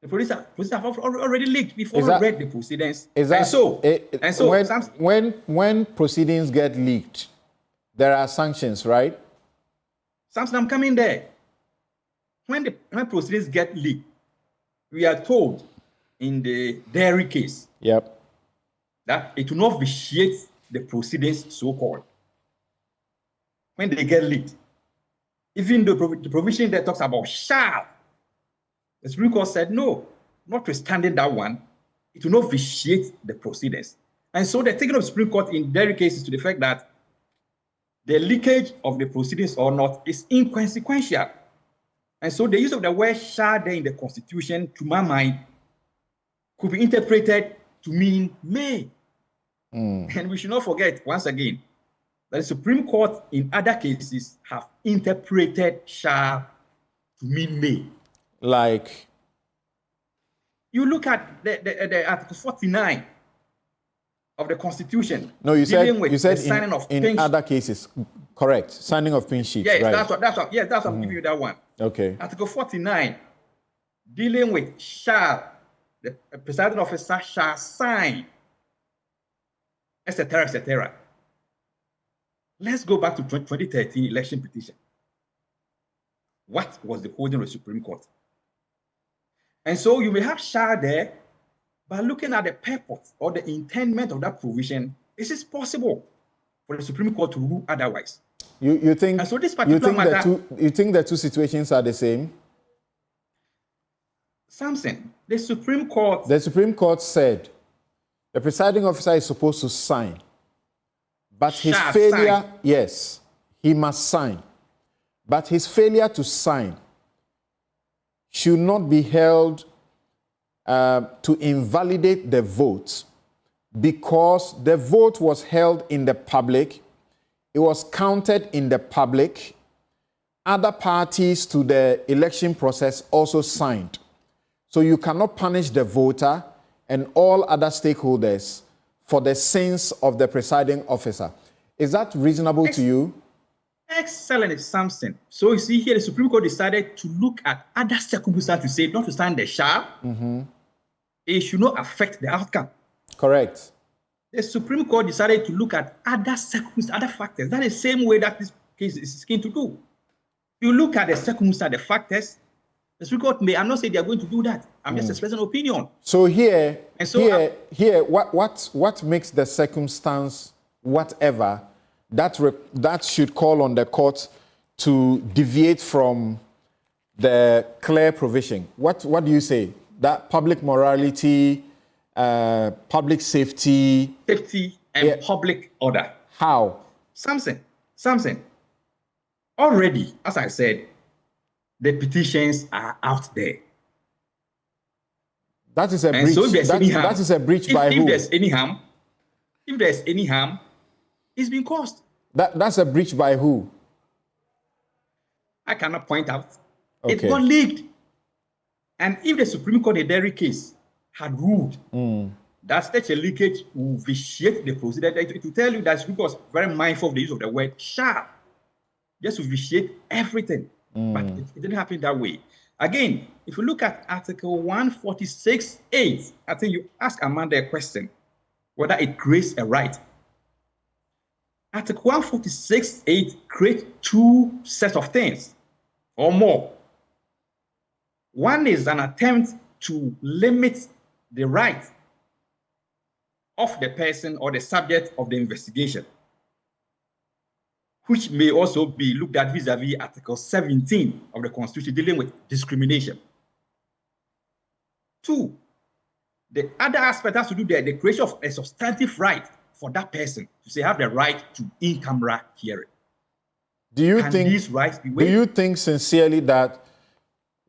The proceedings have already leaked. We've already read the proceedings. When proceedings get leaked, there are sanctions, right? Samson, I'm coming there. When proceedings get leaked, we are told in the dairy case that it will not vitiate the proceedings, so-called, when they get leaked. Even though the provision that talks about shall, the Supreme Court said no, notwithstanding that one, it will not vitiate the proceedings. And so the taking of the Supreme Court in dairy cases to the fact that the leakage of the proceedings or not is inconsequential. And so the use of the word shall there in the Constitution, to my mind, could be interpreted to mean may. And we should not forget, once again, that the Supreme Court in other cases have interpreted shall to mean may. Like? You look at the Article 49 of the Constitution. No, you said signing of in other cases. Correct. Signing of pin sheets. Yes, right. that's what I'm giving you that one. Okay. Article 49, dealing with shall, the presiding officer shall sign, etc., etc. Let's go back to 2013 election petition. What was the holding of the Supreme Court? And so you may have shall there, but looking at the purpose or the intendment of that provision, is it possible for the Supreme Court to rule otherwise? You think? And so this particular matter, you think the two situations are the same? Samson, the Supreme Court. The Supreme Court said the presiding officer is supposed to sign, but his failure, yes, he must sign, but his failure to sign should not be held to invalidate the vote, because the vote was held in the public it was counted in the public. Other parties to the election process also signed. So you cannot punish the voter and all other stakeholders for the sins of the presiding officer. Is that reasonable to you? Excellent, Samson. So you see here, the Supreme Court decided to look at other circumstances to say, not to stand the shall, it should not affect the outcome. Correct. The Supreme Court decided to look at other circumstances, other factors. That is the same way that this case is seeking to do. You look at the circumstances, the factors, the Supreme Court may, I'm not saying they are going to do that. I'm just expressing an opinion. So here, what makes the circumstance, whatever, that should call on the court to deviate from the clear provision? What do you say? That public morality, public safety... Safety and public order. How? Samson, already, as I said, the petitions are out there. That is a breach. So that is a breach by who? If there's any harm, it's been caused. That's a breach by who? I cannot point out. Okay. It got leaked. And if the Supreme Court in Derry case had ruled that such a leakage will vitiate the procedure, it will tell you that the Supreme Court was very mindful of the use of the word shall, just to vitiate everything. But it didn't happen that way. Again, if you look at Article 146.8, I think you ask Amanda a question, whether it creates a right. Article 146.8 creates two sets of things or more. One is an attempt to limit the right of the person or the subject of the investigation, which may also be looked at vis-a-vis Article 17 of the Constitution dealing with discrimination. Two, the other aspect has to do with the creation of a substantive right for that person to say have the right to in-camera hearing. Do you Can these rights be waived? Do you think sincerely that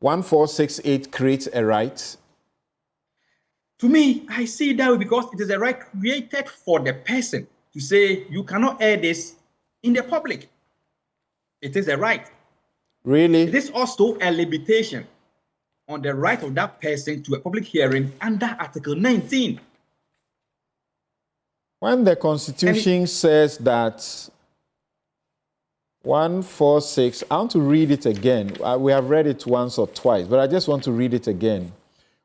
146.8 creates a right? To me, I see it that way because it is a right created for the person to say you cannot air this in the public. It is a right. Really? It is also a limitation on the right of that person to a public hearing under Article 19. When the Constitution says that 146, I want to read it again. We have read it once or twice, but I just want to read it again.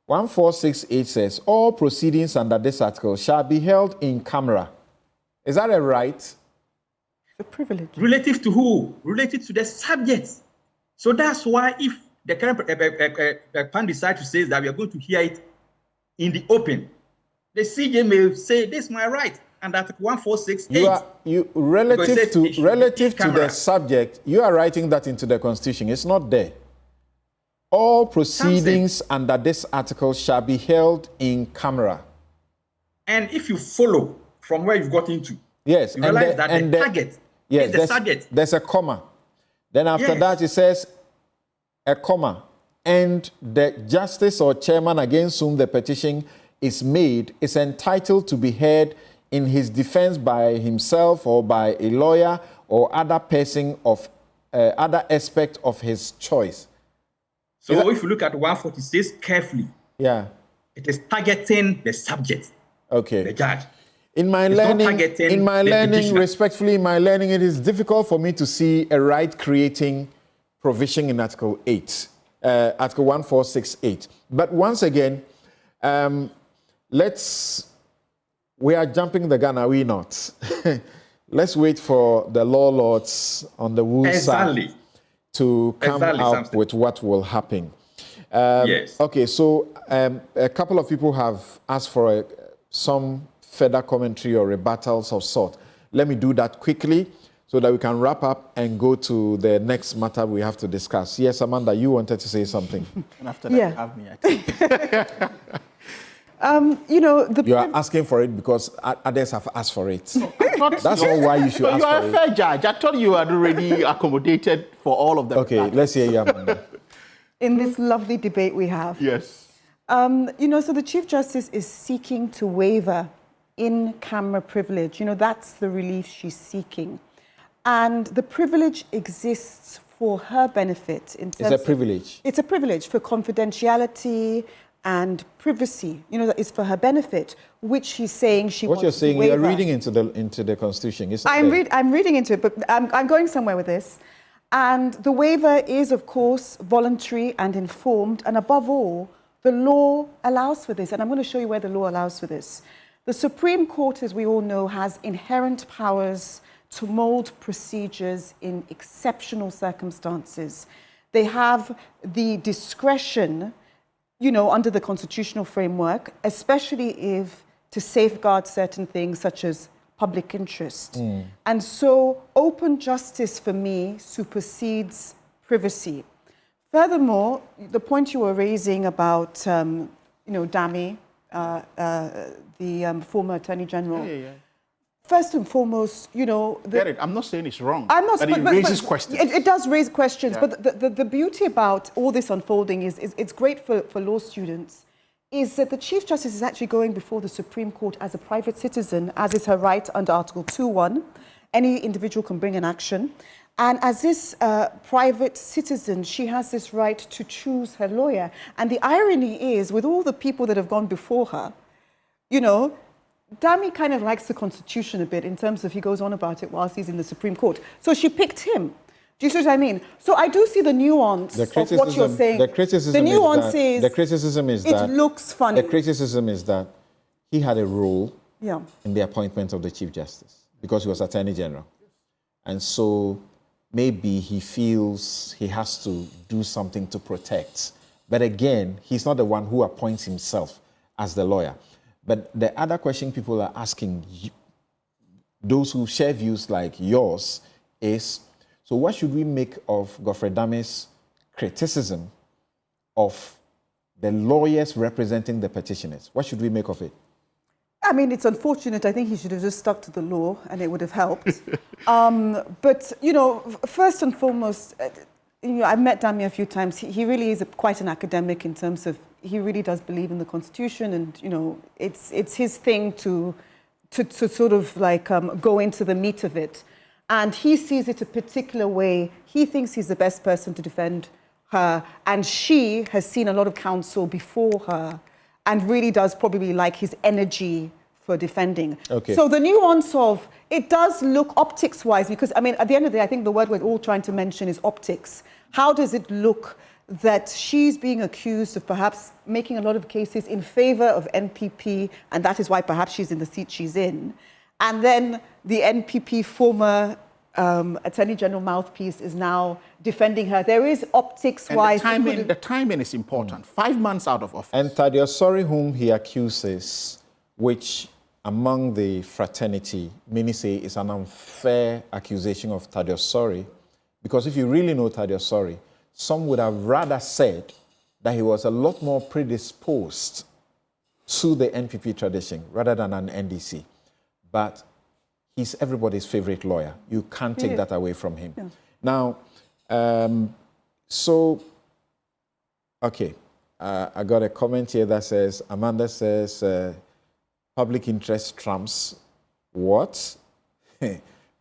146.8 says, all proceedings under this article shall be held in camera. Is that a right? A privilege. Relative to who? Relative to the subject. So that's why if the current pan decides to say that we are going to hear it in the open, the CJ may say, this is my right. And Article 146.8. Relative to the subject, you are writing that into the Constitution. It's not there. All proceedings under this article shall be held in camera. And if you follow from where you've got into, yes, you realize that the target is the subject. There's a comma. Then after that, it says a comma. And the justice or chairman against whom the petition is made is entitled to be heard in his defense by himself or by a lawyer or other person of other aspect of his choice. So if you look at 146 carefully, it is targeting the subject, the judge. In my learning, respectfully, in my learning, it is difficult for me to see a right-creating provision in Article 8, Article 146.8. But once again, we are jumping the gun, are we not? Let's wait for the law lords on the Wu side to come out with what will happen. Yes. Okay, so a couple of people have asked for some further commentary or rebuttals of sort. Let me do that quickly so that we can wrap up and go to the next matter we have to discuss. Yes, Amanda, you wanted to say something. And after that, you have me, I think. You are asking for it because others have asked for it. That's not why you should ask for it. You are a fair judge. I thought you had already accommodated for all of them. Okay, let's hear you, Amanda. In this lovely debate we have. Yes. So the Chief Justice is seeking to waiver in-camera privilege. That's the relief she's seeking. And the privilege exists for her benefit. It's a privilege. It's a privilege for confidentiality and privacy. You know, it's for her benefit, which she's saying she wants to waiver. What you're saying, you're reading into the Constitution. I'm reading into it, but I'm going somewhere with this. And the waiver is, of course, voluntary and informed. And above all, the law allows for this. And I'm going to show you where the law allows for this. The Supreme Court, as we all know, has inherent powers to mold procedures in exceptional circumstances. They have the discretion, you know, under the constitutional framework, especially if to safeguard certain things such as public interest. And so open justice for me supersedes privacy. Furthermore, the point you were raising about, you know, Dami, the former Attorney General. First and foremost, you know... Get it. I'm not saying it's wrong. I'm not, but it raises questions. It does raise questions. Yeah. But the beauty about all this unfolding is it's great for law students, is that the Chief Justice is actually going before the Supreme Court as a private citizen, as is her right under Article 2.1. Any individual can bring an action. And as this private citizen, she has this right to choose her lawyer. And the irony is, with all the people that have gone before her, you know, Dami kind of likes the Constitution a bit in terms of he goes on about it whilst he's in the Supreme Court. So she picked him. Do you see what I mean? So I do see the nuance of what you're saying. The criticism is that it looks funny. The criticism is that he had a role in the appointment of the Chief Justice because he was Attorney General. And so maybe he feels he has to do something to protect. But again, he's not the one who appoints himself as the lawyer. But the other question people are asking, those who share views like yours, is, so what should we make of Godfrey Dami's criticism of the lawyers representing the petitioners? What should we make of it? I mean, it's unfortunate. I think he should have just stuck to the law and it would have helped. But, you know, first and foremost, you know, I've met Dami a few times. He really is quite an academic in terms of, he really does believe in the Constitution, and, you know, it's his thing to sort of like go into the meat of it. And he sees it a particular way. He thinks he's the best person to defend her, and she has seen a lot of counsel before her and really does probably like his energy for defending. Okay. So the nuance of, it does look optics-wise, because, I mean, at the end of the day, I think the word we're all trying to mention is optics. How does it look that she's being accused of perhaps making a lot of cases in favor of NPP, and that is why perhaps she's in the seat she's in, and then the NPP former Attorney General mouthpiece is now defending her. There is optics-wise... The timing is important. 5 months out of office. And Thaddeus Sorry, whom he accuses, which among the fraternity, many say is an unfair accusation of Thaddeus Sorry, because if you really know Thaddeus Sorry, some would have rather said that he was a lot more predisposed to the NPP tradition rather than an NDC. But he's everybody's favorite lawyer. You can't take that away from him. Yeah. Now, I got a comment here that says, Amanda says, public interest trumps what?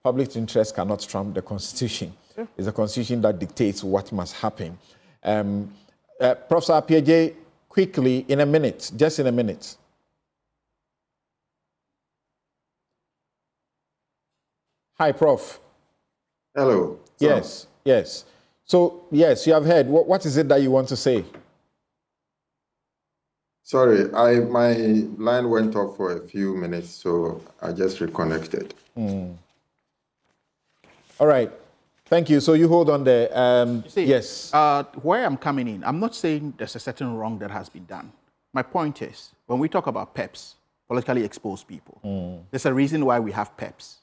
Public interest cannot trump the Constitution. Sure. It's the Constitution that dictates what must happen. Professor Piaget, quickly, in a minute, just in a minute. Hi, Prof. Hello. Yes, yes. So, yes, you have heard. What is it that you want to say? Sorry, my line went off for a few minutes, so I just reconnected. All right. Thank you. So you hold on there. Yes. Where I'm coming in, I'm not saying there's a certain wrong that has been done. My point is, when we talk about PEPs, politically exposed people, there's a reason why we have PEPs.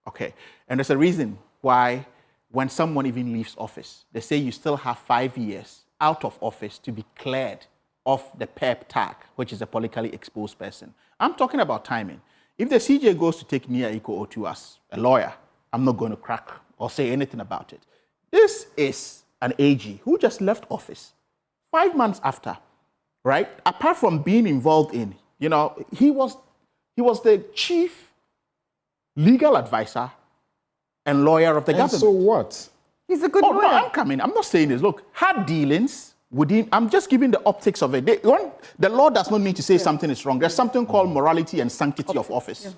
Okay. And there's a reason why when someone even leaves office, they say you still have 5 years out of office to be cleared of the PEP tag, which is a politically exposed person. I'm talking about timing. If the CJ goes to take Nia Iko Otu as a lawyer, I'm not going to crack or say anything about it. This is an AG who just left office 5 months after, right? Apart from being involved in, you know, he was the chief legal advisor and lawyer of the government. So what? He's a good lawyer. No, I'm coming. I'm not saying this. Look, had dealings with him. I'm just giving the optics of it. The law does not mean to say something is wrong. There's something called morality and sanctity of office,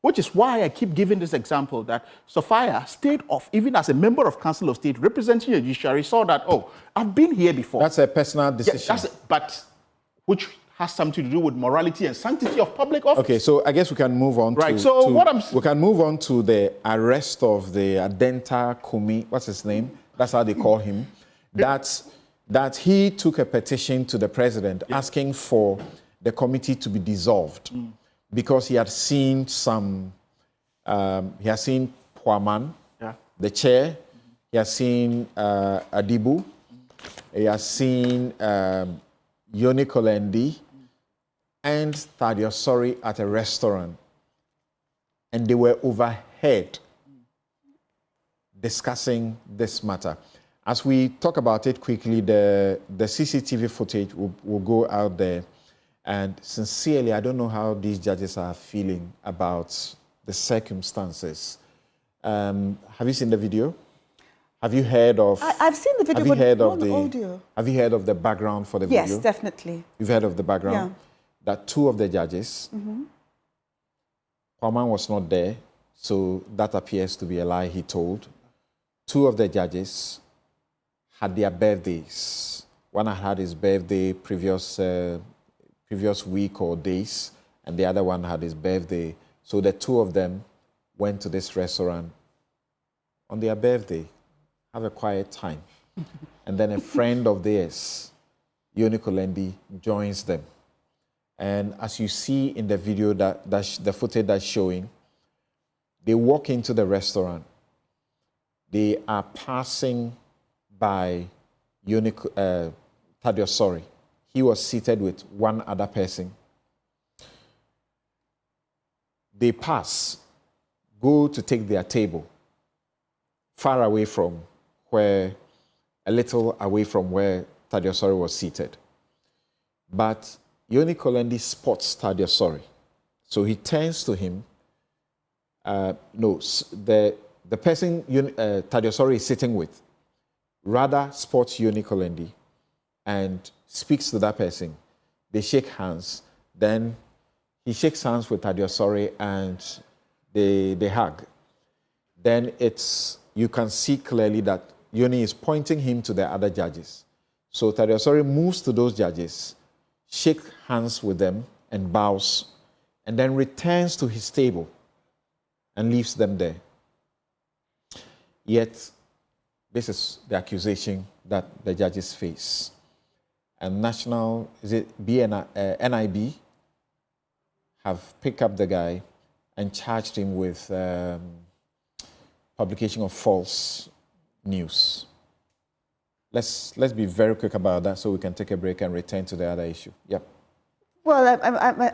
which is why I keep giving this example that Sophia stayed off, even as a member of Council of State representing the judiciary, saw that, oh, I've been here before. That's a personal decision. But which has something to do with morality and sanctity of public office. Okay, so I guess we can move on we can move on to the arrest of the Adenta Kumi, what's his name? That's how they call him. That he took a petition to the president asking for the committee to be dissolved because he had seen Puaman, the chair, he has seen Adibu, he has seen Yoni Kolendi and Thaddeus Sorry at a restaurant, and they were overheard discussing this matter. As we talk about it quickly, the CCTV footage will go out there, and sincerely, I don't know how these judges are feeling about the circumstances. Have you seen the video? Have you heard of? I've seen the video, but not the audio. Have you heard of the background for the video? Yes, definitely. You've heard of the background? Yeah. That two of the judges, Puaman was not there, so that appears to be a lie he told. Two of the judges had their birthdays. One had his birthday previous week or days, and the other one had his birthday. So the two of them went to this restaurant on their birthday, have a quiet time. And then a friend of theirs, Yoni Kolendi, joins them. And as you see in the video, the footage that's showing, they walk into the restaurant. They are passing by Thaddeus Sorry. He was seated with one other person. They pass, go to take their table, far away from a little away from where Thaddeus Sorry was seated. But Yoni Kolendi spots Thaddeus Sorry. So he turns to him. The person Thaddeus Sorry is sitting with rather spots Yoni Kolendi and speaks to that person. They shake hands. Then he shakes hands with Thaddeus Sorry and they hug. Then you can see clearly that Yoni is pointing him to the other judges. So Thaddeus Sorry moves to those judges, shakes hands with them and bows, and then returns to his table and leaves them there. Yet, this is the accusation that the judges face. And NIB have picked up the guy and charged him with publication of false news. Let's be very quick about that so we can take a break and return to the other issue. Yep. Well,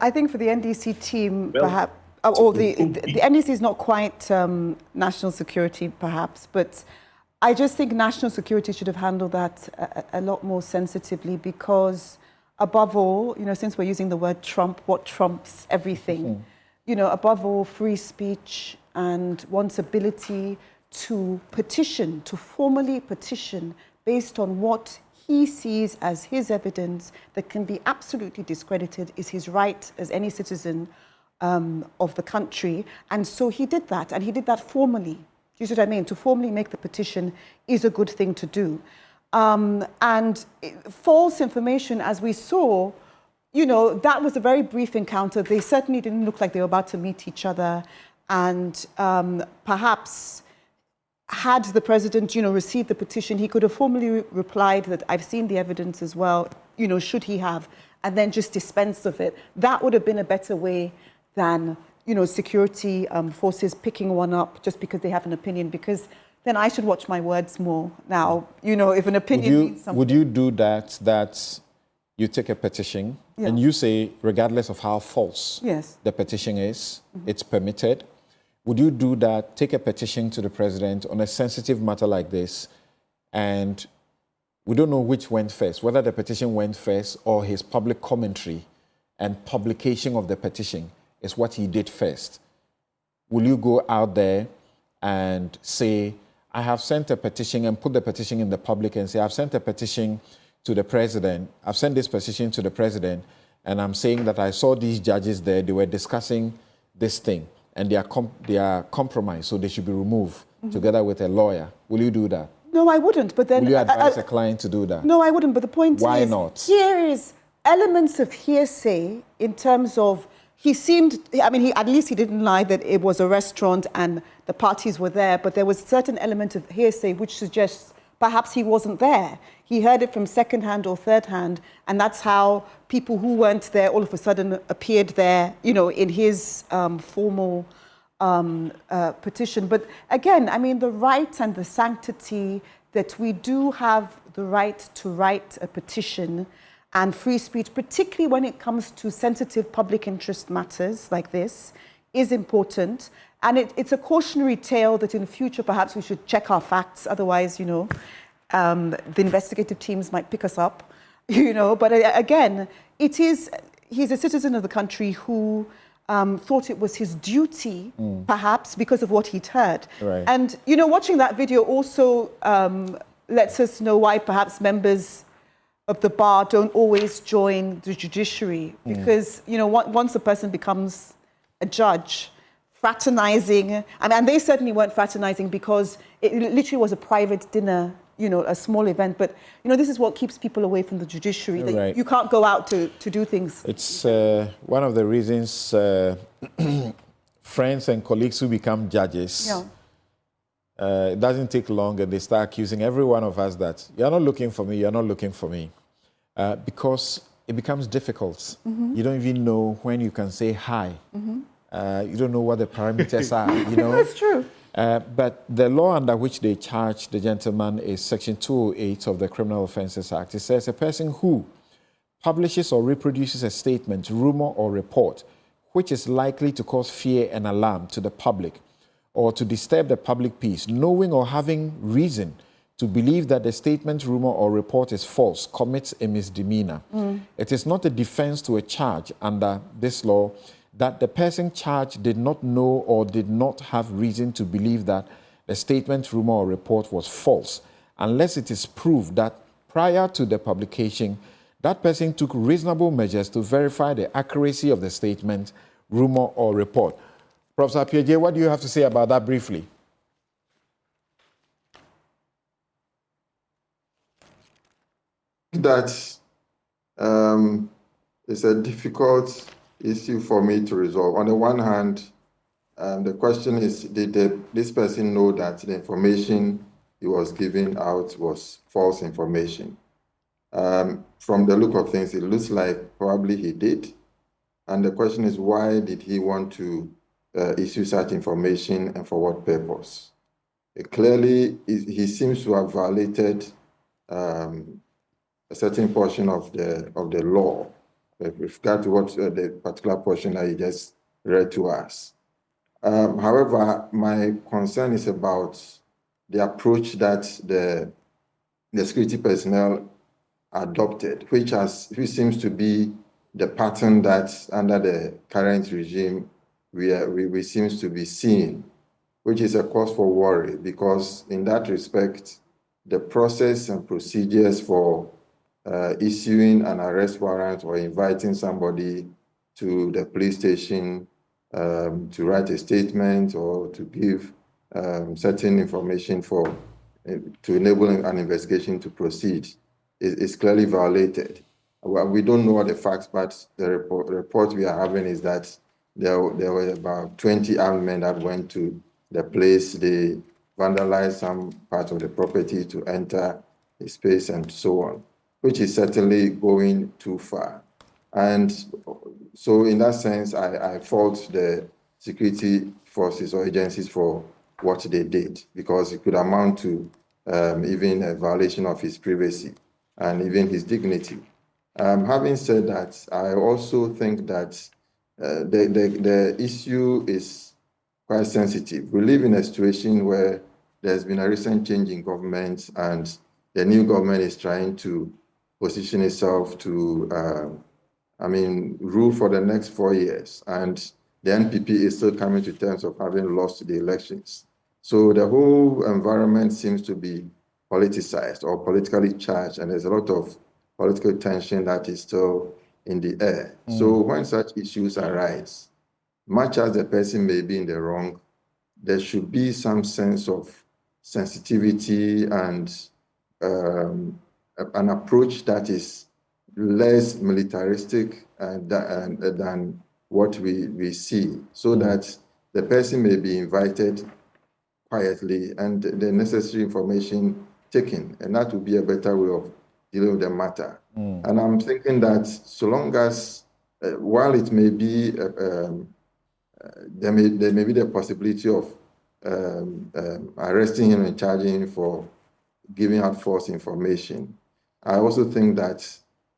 I think for the NDC team, perhaps, or the NDC is not quite national security, perhaps, but I just think national security should have handled that a lot more sensitively because, above all, since we're using the word Trump, what trumps everything, above all, free speech and one's ability to petition, to formally petition based on what he sees as his evidence that can be absolutely discredited is his right as any citizen of the country. And so he did that, and he did that formally. Do you see what I mean? To formally make the petition is a good thing to do. And false information, as we saw, that was a very brief encounter. They certainly didn't look like they were about to meet each other. And perhaps had the president, received the petition, he could have formally replied that I've seen the evidence as well, should he have, and then just dispensed of it. That would have been a better way than, security forces picking one up just because they have an opinion, because then I should watch my words more. Now, if an opinion means something. Would you do that you take a petition and you say, regardless of how false the petition is, it's permitted? Would you do that, take a petition to the president on a sensitive matter like this, and we don't know which went first, whether the petition went first or his public commentary and publication of the petition is what he did first? Will you go out there and say, I have sent a petition, and put the petition in the public and say, I've sent a petition to the president. I've sent this petition to the president, and I'm saying that I saw these judges there. They were discussing this thing, and they are compromised, so they should be removed together with a lawyer. Will you do that? No, I wouldn't. But then will you advise a client to do that? No, I wouldn't. But the point why is, not? Here is elements of hearsay in terms of he seemed. I mean, at least he didn't lie that it was a restaurant and the parties were there. But there was a certain element of hearsay which suggests perhaps he wasn't there. He heard it from second hand or third hand, and that's how people who weren't there all of a sudden appeared there, you know, in his formal petition. But again, I mean, the right and the sanctity that we do have the right to write a petition and free speech, particularly when it comes to sensitive public interest matters like this, is important. And it's a cautionary tale that in the future, perhaps we should check our facts. Otherwise, you know, the investigative teams might pick us up, you know. But again, he's a citizen of the country who thought it was his duty, perhaps, because of what he'd heard. Right. And, you know, watching that video also lets us know why perhaps members of the bar don't always join the judiciary. Because, you know, once a person becomes a judge, fraternizing, and they certainly weren't fraternizing because it literally was a private dinner, you know, a small event. But, you know, this is what keeps people away from the judiciary. That right. You can't go out to do things. It's one of the reasons friends and colleagues who become judges, it doesn't take long and they start accusing every one of us that you're not looking for me, you're not looking for me. Because it becomes difficult. You don't even know when you can say hi. You don't know what the parameters are, you know. That's true. But the law under which they charge the gentleman is Section 208 of the Criminal Offences Act. It says a person who publishes or reproduces a statement, rumor, or report which is likely to cause fear and alarm to the public or to disturb the public peace, knowing or having reason to believe that the statement, rumor, or report is false, commits a misdemeanor. It is not a defense to a charge under this law that the person charged did not know or did not have reason to believe that the statement, rumor, or report was false, unless it is proved that prior to the publication, that person took reasonable measures to verify the accuracy of the statement, rumor, or report. Professor Piaget, what do you have to say about that briefly? That is a difficult issue for me to resolve. On the one hand, the question is, did this person know that the information he was giving out was false information? From the look of things, it looks like probably he did. And the question is, why did he want to issue such information and for what purpose? Clearly, he seems to have violated a certain portion of the law with regard to what the particular portion that you just read to us. However, my concern is about the approach that the security personnel adopted, which seems to be the pattern that under the current regime we seems to be seeing, which is a cause for worry, because in that respect, the process and procedures for issuing an arrest warrant or inviting somebody to the police station to write a statement or to give certain information to enable an investigation to proceed is clearly violated. Well, we don't know the facts, but the report we are having is that there were about 20 armed men that went to the place. They vandalized some part of the property to enter a space and so on, which is certainly going too far. And so in that sense, I fault the security forces or agencies for what they did, because it could amount to even a violation of his privacy and even his dignity. Having said that, I also think that the issue is quite sensitive. We live in a situation where there's been a recent change in government, and the new government is trying to position itself to, rule for the next 4 years. And the NPP is still coming to terms of having lost the elections. So the whole environment seems to be politicized or politically charged, and there's a lot of political tension that is still in the air. So when such issues arise, much as the person may be in the wrong, there should be some sense of sensitivity and an approach that is less militaristic than what we see, so that the person may be invited quietly and the necessary information taken, and that would be a better way of dealing with the matter. And I'm thinking that so long as, while it may be, there may be the possibility of arresting him and charging him for giving out false information, I also think that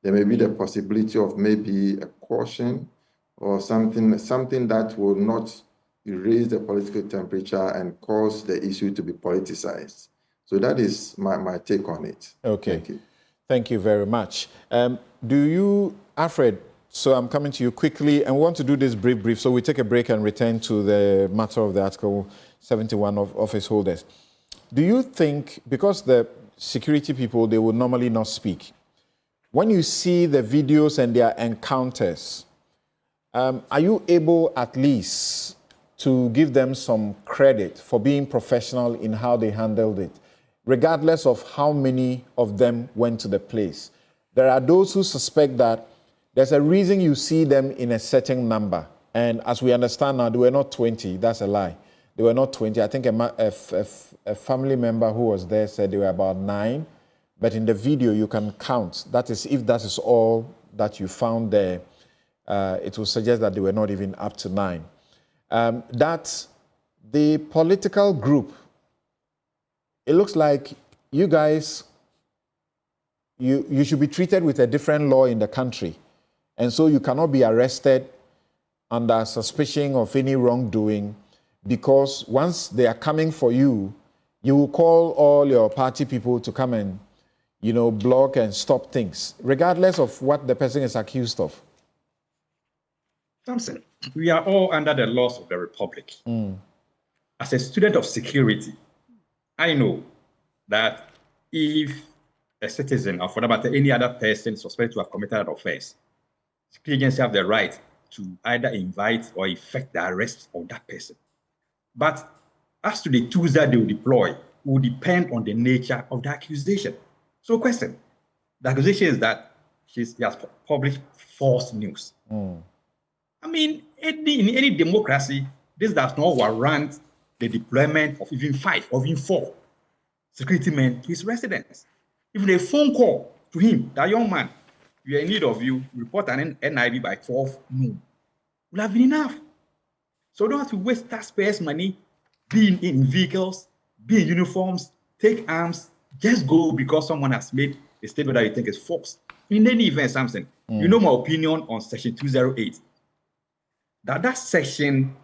there may be the possibility of maybe a caution or something that will not raise the political temperature and cause the issue to be politicized. So that is my take on it. Okay. Thank you. Thank you very much. Do you, Alfred, so I'm coming to you quickly and want to do this brief, so we take a break and return to the matter of the Article 71 of office holders. Do you think, because the security people, they would normally not speak, when you see the videos and their encounters, are you able at least to give them some credit for being professional in how they handled it, regardless of how many of them went to the place? There are those who suspect that there's a reason you see them in a certain number. And as we understand now, they were not 20. That's a lie. They were not 20. I think a family member who was there said they were about 9. But in the video, you can count. That is, if that is all that you found there, it will suggest that they were not even up to 9. That the political group, it looks like you guys, you should be treated with a different law in the country. And so you cannot be arrested under suspicion of any wrongdoing, because once they are coming for you, you will call all your party people to come and, block and stop things, regardless of what the person is accused of. Thompson, we are all under the laws of the Republic. As a student of security, I know that if a citizen, or for that matter, any other person suspected to have committed an offense, security agencies have the right to either invite or effect the arrest of that person. But as to the tools that they will deploy, will depend on the nature of the accusation. So, question: the accusation is that he has published false news. I mean, in any democracy, this does not warrant the deployment of even 5 or even 4 security men to his residence. Even a phone call to him, that young man, we are in need of you, report an NIB by 12 noon, will have been enough. So don't have to waste taxpayers' money being in vehicles, be in uniforms, take arms, just go because someone has made a statement that you think is false. In any event, Samson, you know my opinion on Section 208. That section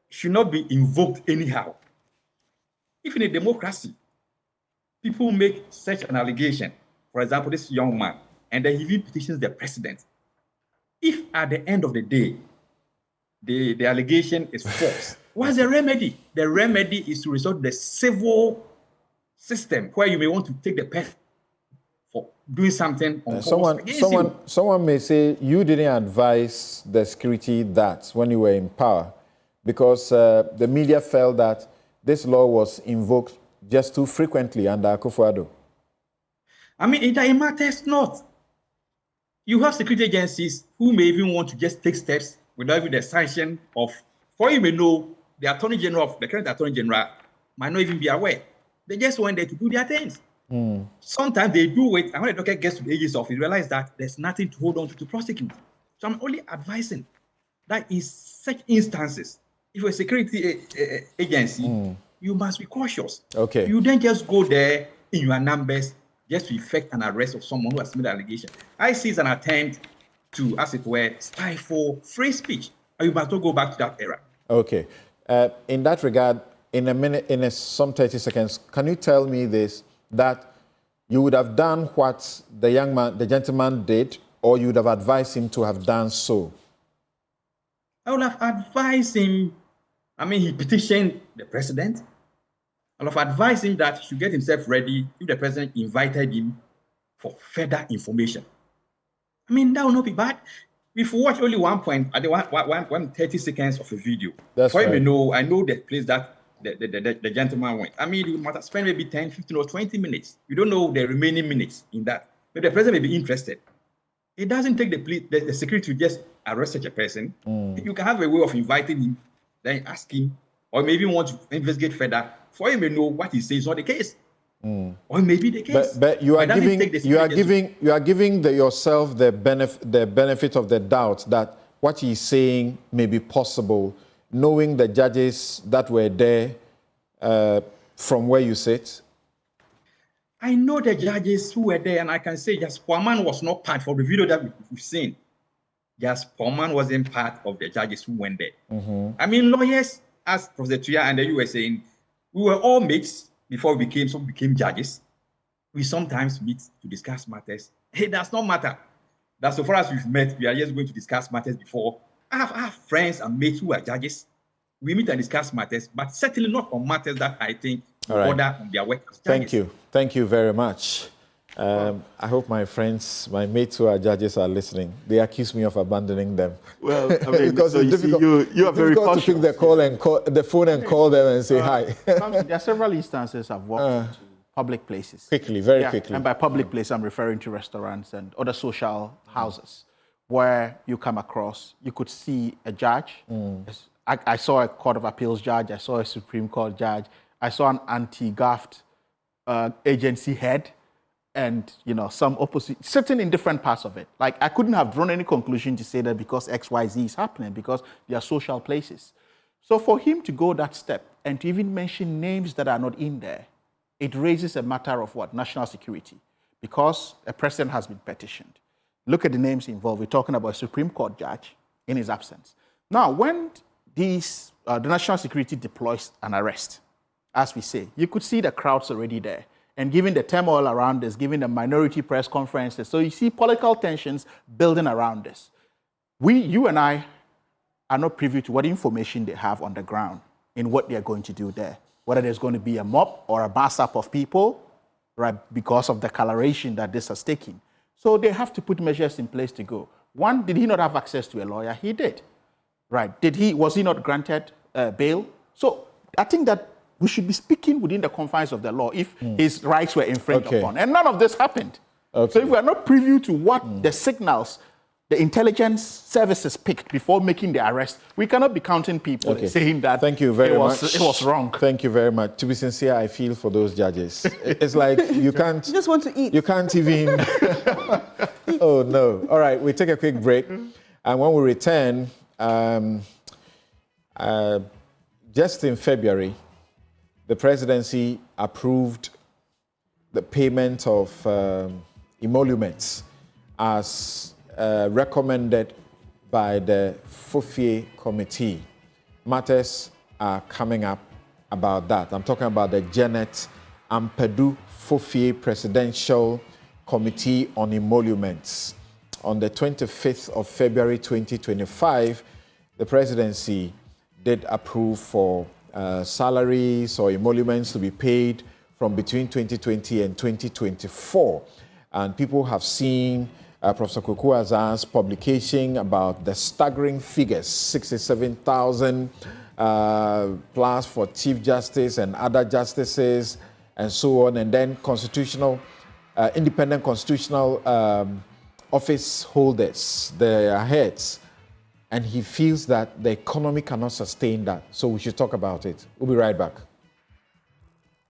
should not be invoked anyhow. If in a democracy, people make such an allegation, for example, this young man, and then he even petitions the president, if at the end of the day, the allegation is false, what's the remedy? The remedy is to resort to the civil system, where you may want to take the person for doing something on someone may say you didn't advise the security that when you were in power, because the media felt that this law was invoked just too frequently under Akufo-Addo. I mean, it matters not. You have security agencies who may even want to just take steps without even the sanction of, for you may know, the Attorney General, the current Attorney General, might not even be aware. They just went there to do their things. Sometimes they do it, and when the docket gets to the AG's office, realize that there's nothing to hold on to prosecute. So I'm only advising that in such instances, if you're a security agency, you must be cautious. Okay. You then just go there in your numbers just to effect an arrest of someone who has made an allegation. I see it's an attempt to, as it were, stifle free speech. And you must not go back to that era. Okay. In that regard, in a minute, some 30 seconds, can you tell me this, that you would have done what the gentleman did, or you would have advised him to have done so? I would have advised him. I mean, he petitioned the president. And I've advised him that he should get himself ready if the president invited him for further information. I mean, that will not be bad. If we watch only 30 seconds of a video, that's for right. him to know, I know the place that the gentleman went. I mean, you might have spent maybe 10, 15, or 20 minutes. You don't know the remaining minutes in that. But the president may be interested. It doesn't take the security to just arrest such a person. You can have a way of inviting him, then ask him, or maybe want to investigate further for him to know what he says is not the case. Or maybe the case. But you are giving yourself the benefit of the doubt that what he's saying may be possible, knowing the judges that were there from where you sit. I know the judges who were there, and I can say Justice Poeman was not part of the video that we've seen. Justice Poeman wasn't part of the judges who went there. I mean, lawyers, as Professor Tuya and you were saying, we were all mates before we became judges. We sometimes meet to discuss matters. It does not matter. That's so far as we've met, we are just going to discuss matters before. I have friends and mates who are judges. We meet and discuss matters, but certainly not on matters that I think order on their work as judges. Thank you very much. I hope my friends, my mates who are judges are listening. They accuse me of abandoning them. Well, I mean, because so it's difficult, you are very cautious. to pick the phone and call them and say hi. There are several instances I've walked into public places. Very quickly. And by public place, I'm referring to restaurants and other social houses where you come across, you could see a judge. I saw a Court of Appeals judge. I saw a Supreme Court judge. I saw an anti-graft agency head. And, some opposite, sitting in different parts of it. Like, I couldn't have drawn any conclusion to say that because X, Y, Z is happening, because they are social places. So for him to go that step and to even mention names that are not in there, it raises a matter of what? National security. Because a president has been petitioned. Look at the names involved. We're talking about a Supreme Court judge in his absence. Now, when the national security deploys an arrest, as we say, you could see the crowds already there. And given the turmoil around this, given the minority press conferences, so you see political tensions building around this. You and I are not privy to what information they have on the ground in what they're going to do there. Whether there's going to be a mob or a mass up of people, right, because of the coloration that this has taken. So they have to put measures in place to go. One, did he not have access to a lawyer? He did. Right. Was he not granted bail? So I think that we should be speaking within the confines of the law if his rights were infringed upon. And none of this happened. So if we are not privy to what the signals the intelligence services picked before making the arrest, we cannot be counting people saying that Thank you very much. It was wrong. Thank you very much. To be sincere, I feel for those judges. It's like you can't... You just want to eat. You can't even... Oh, no. All right, we take a quick break. And when we return, just in February, the presidency approved the payment of emoluments as recommended by the Fufie Committee. Matters are coming up about that. I'm talking about the Janet Ampadu Fufie Presidential Committee on Emoluments. On the 25th of February 2025, the presidency did approve for salaries or emoluments to be paid from between 2020 and 2024. And people have seen Professor Kuku Azar's publication about the staggering figures, 67,000 plus for Chief Justice and other justices and so on, and then independent constitutional office holders, their heads. And he feels that the economy cannot sustain that. So we should talk about it. We'll be right back.